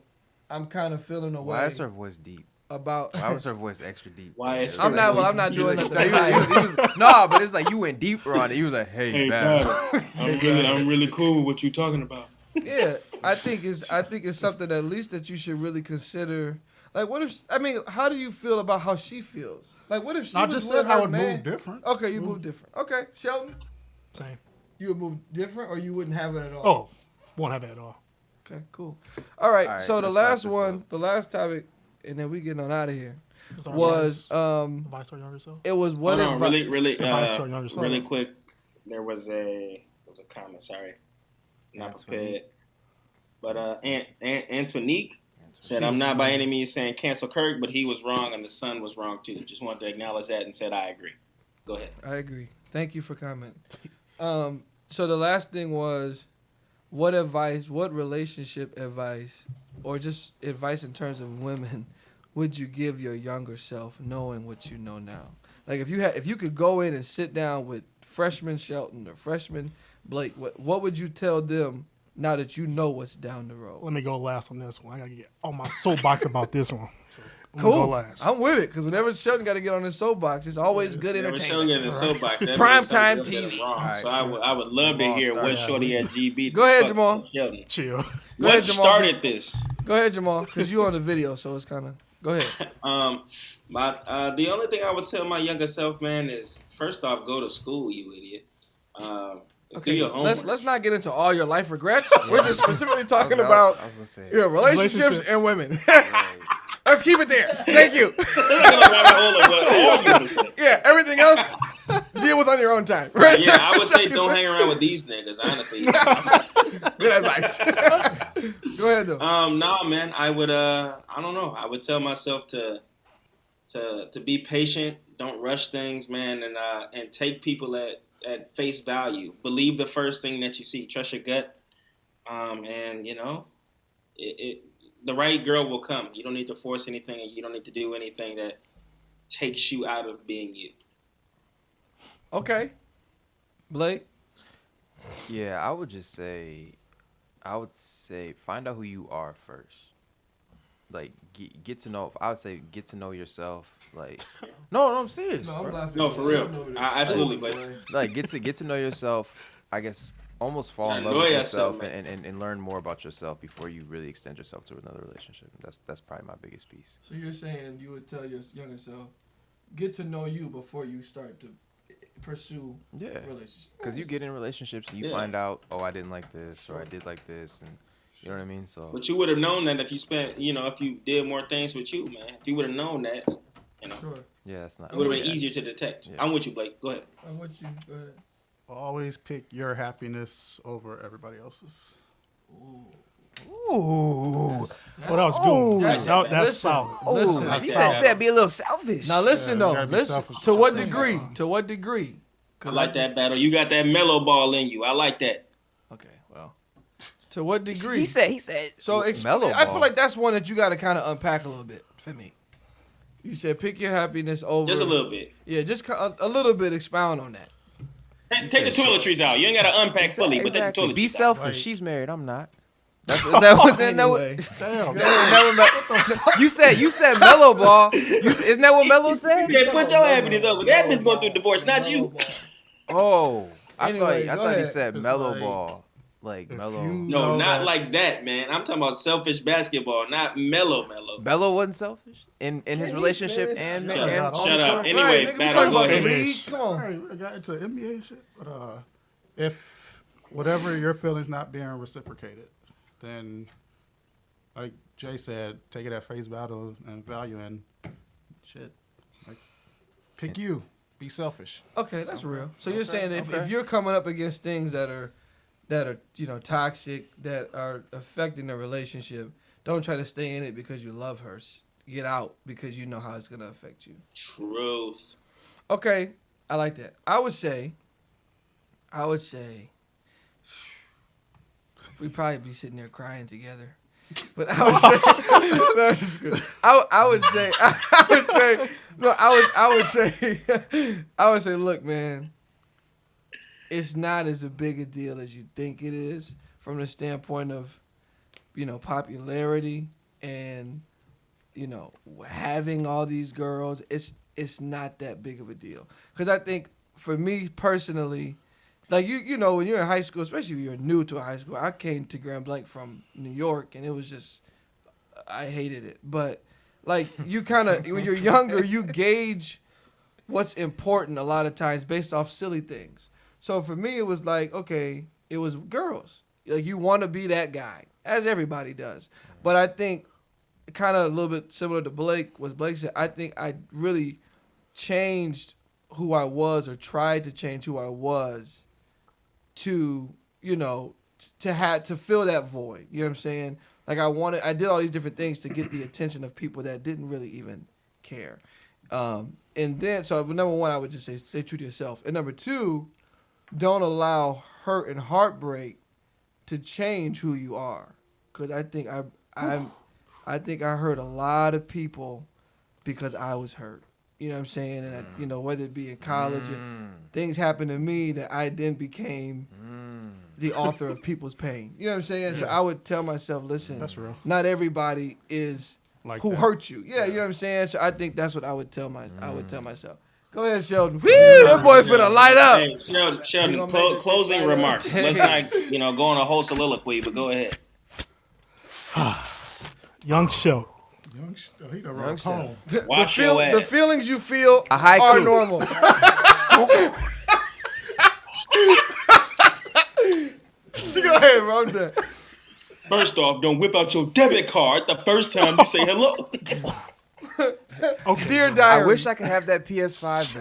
I'm kind of feeling away." Why is her voice deep? Why was her voice extra deep? I'm not doing nothing. But it's like you went deeper on it. You was like, "Hey, Battle, I'm really cool with what you're talking about." Yeah, I think it's something at least that you should really consider. Like, what if? I mean, how do you feel about how she feels? Like, what if she? I was just with said I her would man? move different. Okay, you move different. Okay, Shelton. Same. You would move different, or you wouldn't have it at all? Oh, won't have it at all. Okay, cool. All right, so the last one, the last topic, and then we getting on out of here, was advice to your younger self? It was what really advice to your younger self. Really quick, there was a comment. Sorry, not prepared. But Antonique said, "I'm not by any means saying cancel Kirk, but he was wrong and the son was wrong too. Just wanted to acknowledge that and said I agree." Go ahead. I agree. Thank you for commenting. So the last thing was, what relationship advice, or just advice in terms of women, would you give your younger self, knowing what you know now? Like if you could go in and sit down with freshman Shelton or freshman Blake, what would you tell them now that you know what's down the road? Let me go last on this one. I gotta get on my soapbox about this one. So cool. Go last. I'm with it because whenever Shelton got to get on his soapbox, it's always good entertainment. Shelton get in his soapbox. Prime time TV. Right. So I would love to hear what Shorty at GB. Go ahead, Jamal. Chill. What started this? Go ahead, Jamal, because you on the video, so it's kind of. Go ahead. The only thing I would tell my younger self, man, is first off, go to school, you idiot. Okay, let's not get into all your life regrets. We're just specifically talking about your relationships and women. Let's keep it there. Thank you. Yeah, everything else, deal with on your own time. Right? Yeah, I would say don't hang around with these niggas, honestly. Good advice. Go ahead, though. Nah, man, I would, I don't know. I would tell myself to be patient. Don't rush things, man, and take people at face value. Believe the first thing that you see. Trust your gut. And the right girl will come. You don't need to force anything, and you don't need to do anything that takes you out of being you. Okay. Blake? Yeah, I would say find out who you are first. Like get to know. I would say get to know yourself. Like, no, I'm serious. No, I'm laughing. No, for real. Absolutely, but like get to know yourself. I guess almost fall in love with yourself and learn more about yourself before you really extend yourself to another relationship. That's probably my biggest piece. So you're saying you would tell your younger self, get to know you before you start to pursue relationships. Because you get in relationships and you find out, oh, I didn't like this or I did like this, and you know what I mean. So, but you would have known that if you spent, if you did more things with you, man. If you would have known that, Sure. Yeah, that's not. It would have been easier to detect. Yeah. I'm with you, Blake. Go ahead. I'm with you. Go ahead. Always pick your happiness over everybody else's. Ooh. That was good. That's solid. Listen. He said be a little selfish. Now listen though. Listen. To what degree? To what degree? I like that battle. You got that mellow ball in you. I like that. Okay. Well. To what degree? He said. So mellow I ball. feel like that's one that you got to kind of unpack a little bit for me. You said pick your happiness over. Just a little bit. Yeah, just a little bit. Expound on that. Take the toiletries out. You ain't got to unpack fully, but take the toiletries out. Be selfish. Right. She's married. I'm not. Is that what? Anyway. You said mellow ball. Isn't that what Mello said? Yeah, put your happiness over. That bitch going through divorce, not you. Oh, I Anyway, thought he said mellow ball. like If Melo. you- No, know not that- like that, man. I'm talking about selfish basketball, not mellow. Melo wasn't selfish in his he relationship finish? and Shut and up. on Shut the up. court. Anyway, right, nigga, we Battle talking about the Williams. league. Come on. Hey, I got into NBA shit, but if whatever your feelings not being reciprocated, then like Jay said, take it at face value and value and shit. Like, pick you. Be selfish. Okay, that's real. So you're saying if okay. you're coming up against things that are toxic, that are affecting the relationship, don't try to stay in it because you love her. Get out because you know how it's gonna affect you. Truth. Okay, I like that. I would say we'd probably be sitting there crying together. But I would say no, this is good. I would say, look, man, it's not as a big a deal as you think it is from the standpoint of, popularity and, having all these girls. It's not that big of a deal. Because I think for me personally, like, when you're in high school, especially if you're new to a high school, I came to Grand Blanc from New York, and it was just, I hated it. But, like, you kind of, when you're younger, you gauge what's important a lot of times based off silly things. So for me, it was like, okay, it was girls. Like, you want to be that guy, as everybody does. But I think, kind of a little bit similar to Blake, what Blake said, I think I really changed who I was, or tried to change who I was, to to fill that void. You know what I'm saying? Like, I did all these different things to get the attention of people that didn't really even care. And then, so number one, I would just say stay true to yourself. And number two, don't allow hurt and heartbreak to change who you are. Because I think I hurt a lot of people because I was hurt. You know what I'm saying? And, whether it be in college, things happened to me that I then became the author of people's pain. You know what I'm saying? Yeah. So I would tell myself, listen, That's real. not everybody is Like who that. hurt you. Yeah, you know what I'm saying? So I think that's what I would tell myself. Go ahead, Sheldon. Woo, that boy finna light up. Hey, Sheldon, You gonna make it closing light up? remarks. Let's not, go on a whole soliloquy, but go ahead. Young Sheldon. He the wrong tone. Wash your ass. The feelings you feel A haiku. are normal. Go ahead, bro. I'm done. First off, don't whip out your debit card the first time you say hello. Dear Diary. I wish I could have that PS5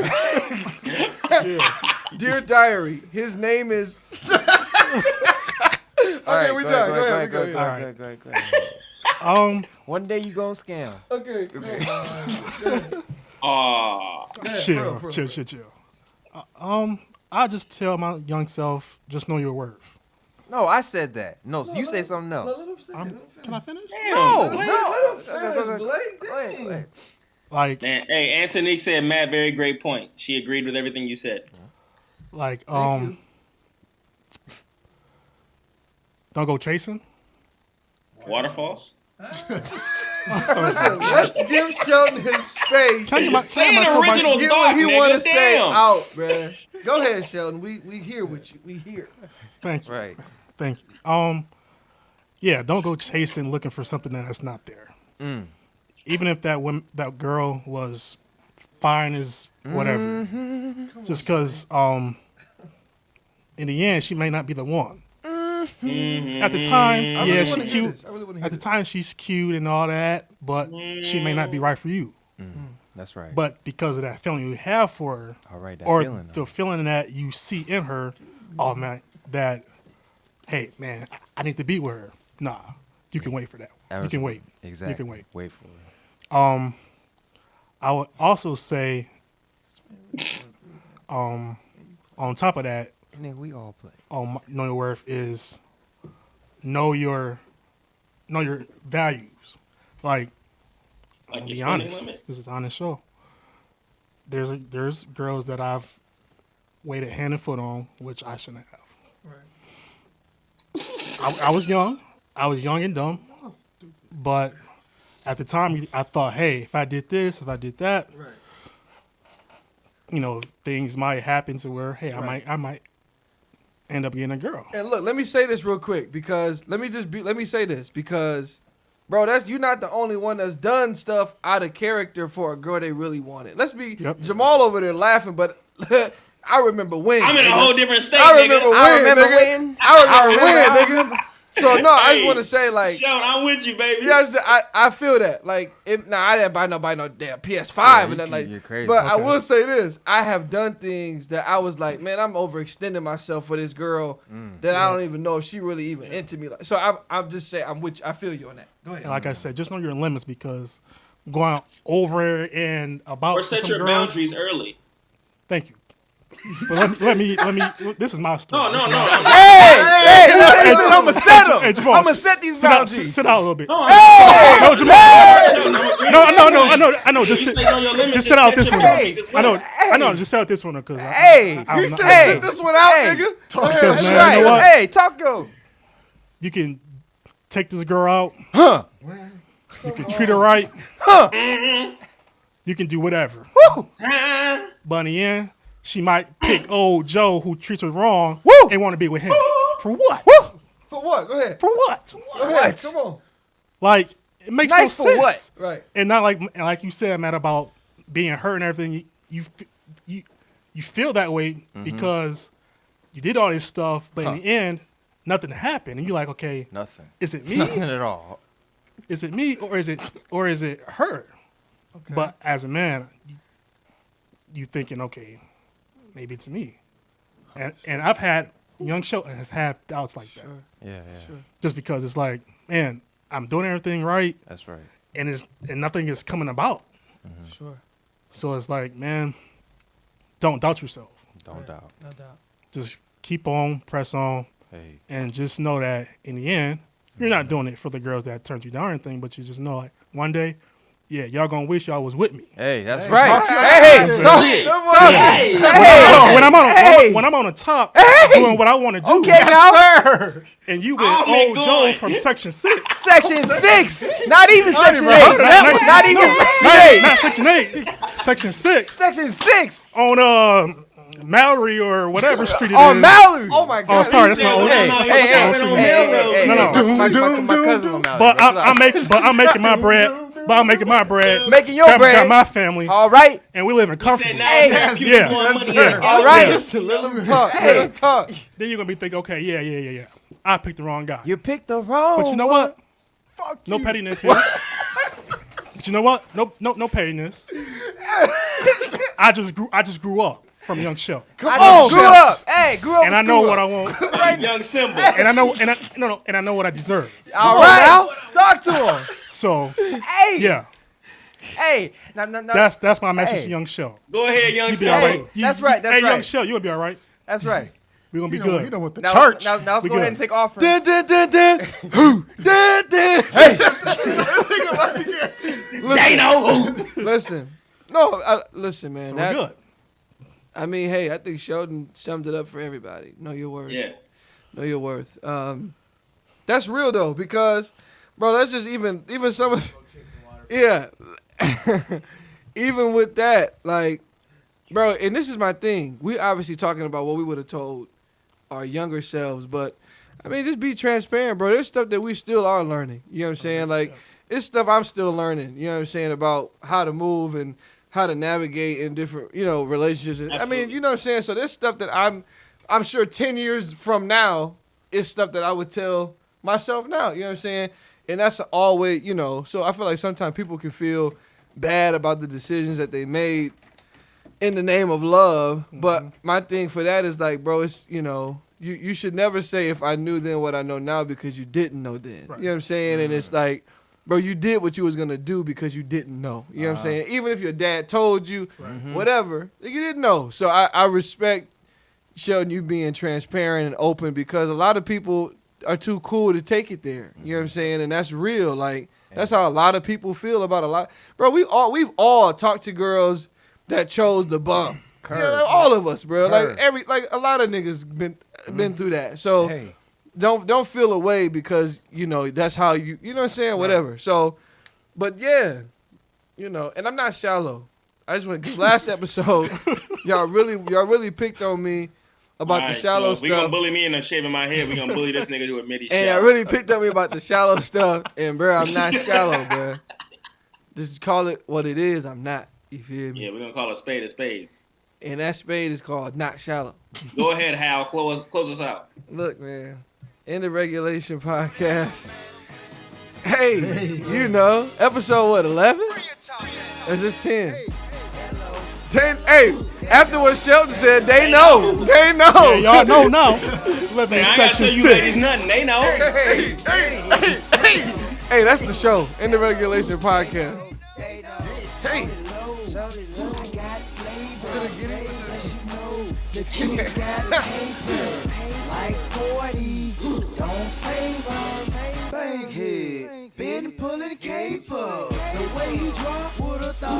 back. Dear Diary. His name is... All right, we go done. ahead, Go go ahead. ahead. One day you gonna scam. Okay. Chill. I just tell my young self, just know your worth. No, I said that. No, so you say something else. Can I finish? No. Blake. Go ahead. Like, Man, hey, Antonique said, Matt, very great point. She agreed with everything you said. like, don't go chasing. Waterfalls? Listen, let's give Sheldon his space. Can I get my- Say can I an get my- original Get thought, what he nigga. want to say Damn. out, bruh. Go ahead, Sheldon. We here with you. We here. Thank you. Right. Thank you. Yeah, don't go chasing looking for something that's not there. Even if that girl was fine as whatever, just because in the end she may not be the one. At the time, I yeah, really she's wanna hear cute. this. I really wanna hear At the this. time, she's cute and all that, but she may not be right for you. That's right. But because of that feeling you have for her, All right, that or feeling, the feeling that you see in her, oh man, that, hey man, I need to be with her. Nah, you can wait for that. You can wait. Exactly. You can wait. Wait for it. I would also say, on top of that, Nigga, we all play. know your worth is know your values. Like, I'll Like be your spending honest. limit? This is an honest show. There's girls that I've waited hand and foot on, which I shouldn't have. Right. I was young. I was young and dumb. But at the time, I thought, hey, if I did this, if I did that, Right. things might happen to where, hey, I might end up getting a girl. And look, let me say this real quick because let me say this because, bro, you're not the only one that's done stuff out of character for a girl they really wanted. Let's be Jamal over there laughing, but I remember when. I'm in a whole different state. I remember nigga. I remember when, nigga. So no, I just want to say like, yo, I'm with you, baby. Yes, I feel that. Like, I didn't buy no damn PS5 and nothing like. You're crazy. But I will say this: I have done things that I was like, man, I'm overextending myself for this girl that I don't even know if she really even into me. Like, so I'm just saying, I'm with you. I feel you on that. Go ahead. And like I said, just know your limits because going over and about or set some your girls, boundaries early. Thank you. But let me. This is my story. No. Hey, I'm gonna set them. Hey, Jamal, I'm gonna set these boundaries. Sit out a little bit. No, No, Jamal. I know. Just sit out this one. I know. Just sit out this one because. You said sit this one out, nigga. Because, That's man, right. you know what? Hey, talk yo. You can take this girl out. You can treat her right. You can do whatever. But in the end, she might pick old Joe who treats her wrong and want to be with him. For what? For what? Go ahead. For what? Go ahead. Come on. Like, it makes Nice no for sense. what? Right. And not like you said, Matt, about being hurt and everything. You feel that way because you did all this stuff, but in the end, nothing happened. And you're like, okay, Nothing. is it me? Nothing at all. Is it me or is it her? Okay. But as a man, you thinking, okay, maybe it's me. And I've had young Shelton has had doubts like that. Yeah. Sure. Just because it's like, man, I'm doing everything right. That's right. And nothing is coming about. Mm-hmm. Sure. So it's like, man, don't doubt yourself. Don't doubt. No doubt. Just keep on, press on, and just know that in the end, you're not doing it for the girls that turned you down or anything, but you just know like one day, yeah, y'all gonna wish y'all was with me. Hey, that's right. Talk it. When I'm on the top, doing what I want to do. Okay, sir. And you with old Joe from Section 6. Section 6. Not even Section 8. Not even Section 8. Not Section 8. Section 6. Section 6. On Mallory or whatever street it is. On Mallory. Oh my God. Oh, sorry, that's my old street. No. My cousin on Mallory. But I'm making my bread. Making your bread. Got my family. All right. And we living comfortably. Yeah. All right. Let them talk. Let them talk. Then you're gonna be thinking, okay, yeah. I picked the wrong guy. You picked the wrong. But you know what? Fuck no you. pettiness here. But you know what? No pettiness. I just grew up from young Shell. Grew up. And I know what I want. Young Simba. And I know what I deserve. All right. Talk to him. So, yeah. Hey, no. That's my message to young Shell. Go ahead, young You be Simba. all right. That's right. Hey, young Shell, you gonna be all right. That's right. We're gonna be good. You know what the Now church. let's We go ahead good. and take offering. Listen. No, listen, man. So we're good. I mean, hey, I think Sheldon summed it up for everybody. Know your worth. Yeah. Know your worth. That's real though, because, bro, that's just even some of, yeah, even with that, like, bro, and this is my thing. We obviously talking about what we would have told our younger selves, but I mean, just be transparent, bro. There's stuff that we still are learning. You know what I'm saying? Like, it's stuff I'm still learning. You know what I'm saying about how to move and how to navigate in different, relationships. I mean, you know what I'm saying? So there's stuff that I'm sure 10 years from now is stuff that I would tell myself now. You know what I'm saying? And that's always, so I feel like sometimes people can feel bad about the decisions that they made in the name of love. But my thing for that is like, bro, it's, you should never say if I knew then what I know now because you didn't know then. Right. You know what I'm saying? And it's like, bro, you did what you was going to do because you didn't know. You know what I'm saying? Even if your dad told you, whatever, you didn't know. So I respect, Sheldon, you being transparent and open because a lot of people are too cool to take it there. You know what I'm saying? And that's real. Like, that's how a lot of people feel about a lot. Bro, we've all talked to girls that chose the bump. All of us, bro. Like a lot of niggas been through that. So don't feel away because that's how you know what I'm saying, whatever. So, but yeah, and I'm not shallow. I just went cause last episode y'all really picked on me about the shallow so if we gonna stuff. bully me into shaving my head, we gonna bully this nigga who admit he's And I shallow. really picked up me about the shallow stuff. And, bro, I'm not shallow, bro. Just call it what it is. I'm not. You feel me? Yeah, we're gonna call a spade a spade. And that spade is called not shallow. Go ahead, Hal. Close us out. Look, man. In the Regulation Podcast. Hey, you know, episode what, 11? Or is this 10? 10. Hey, after what Shelton said, they know. They know. Yeah, y'all know now. Let's Hey, be I ain't gotta section tell you ladies 6. nothing. They know. Hey, that's the show. In the Regulation Podcast. Hey. Like 40, don't save us. Bankhead, been pulling cape up. The way he dropped, would've thought.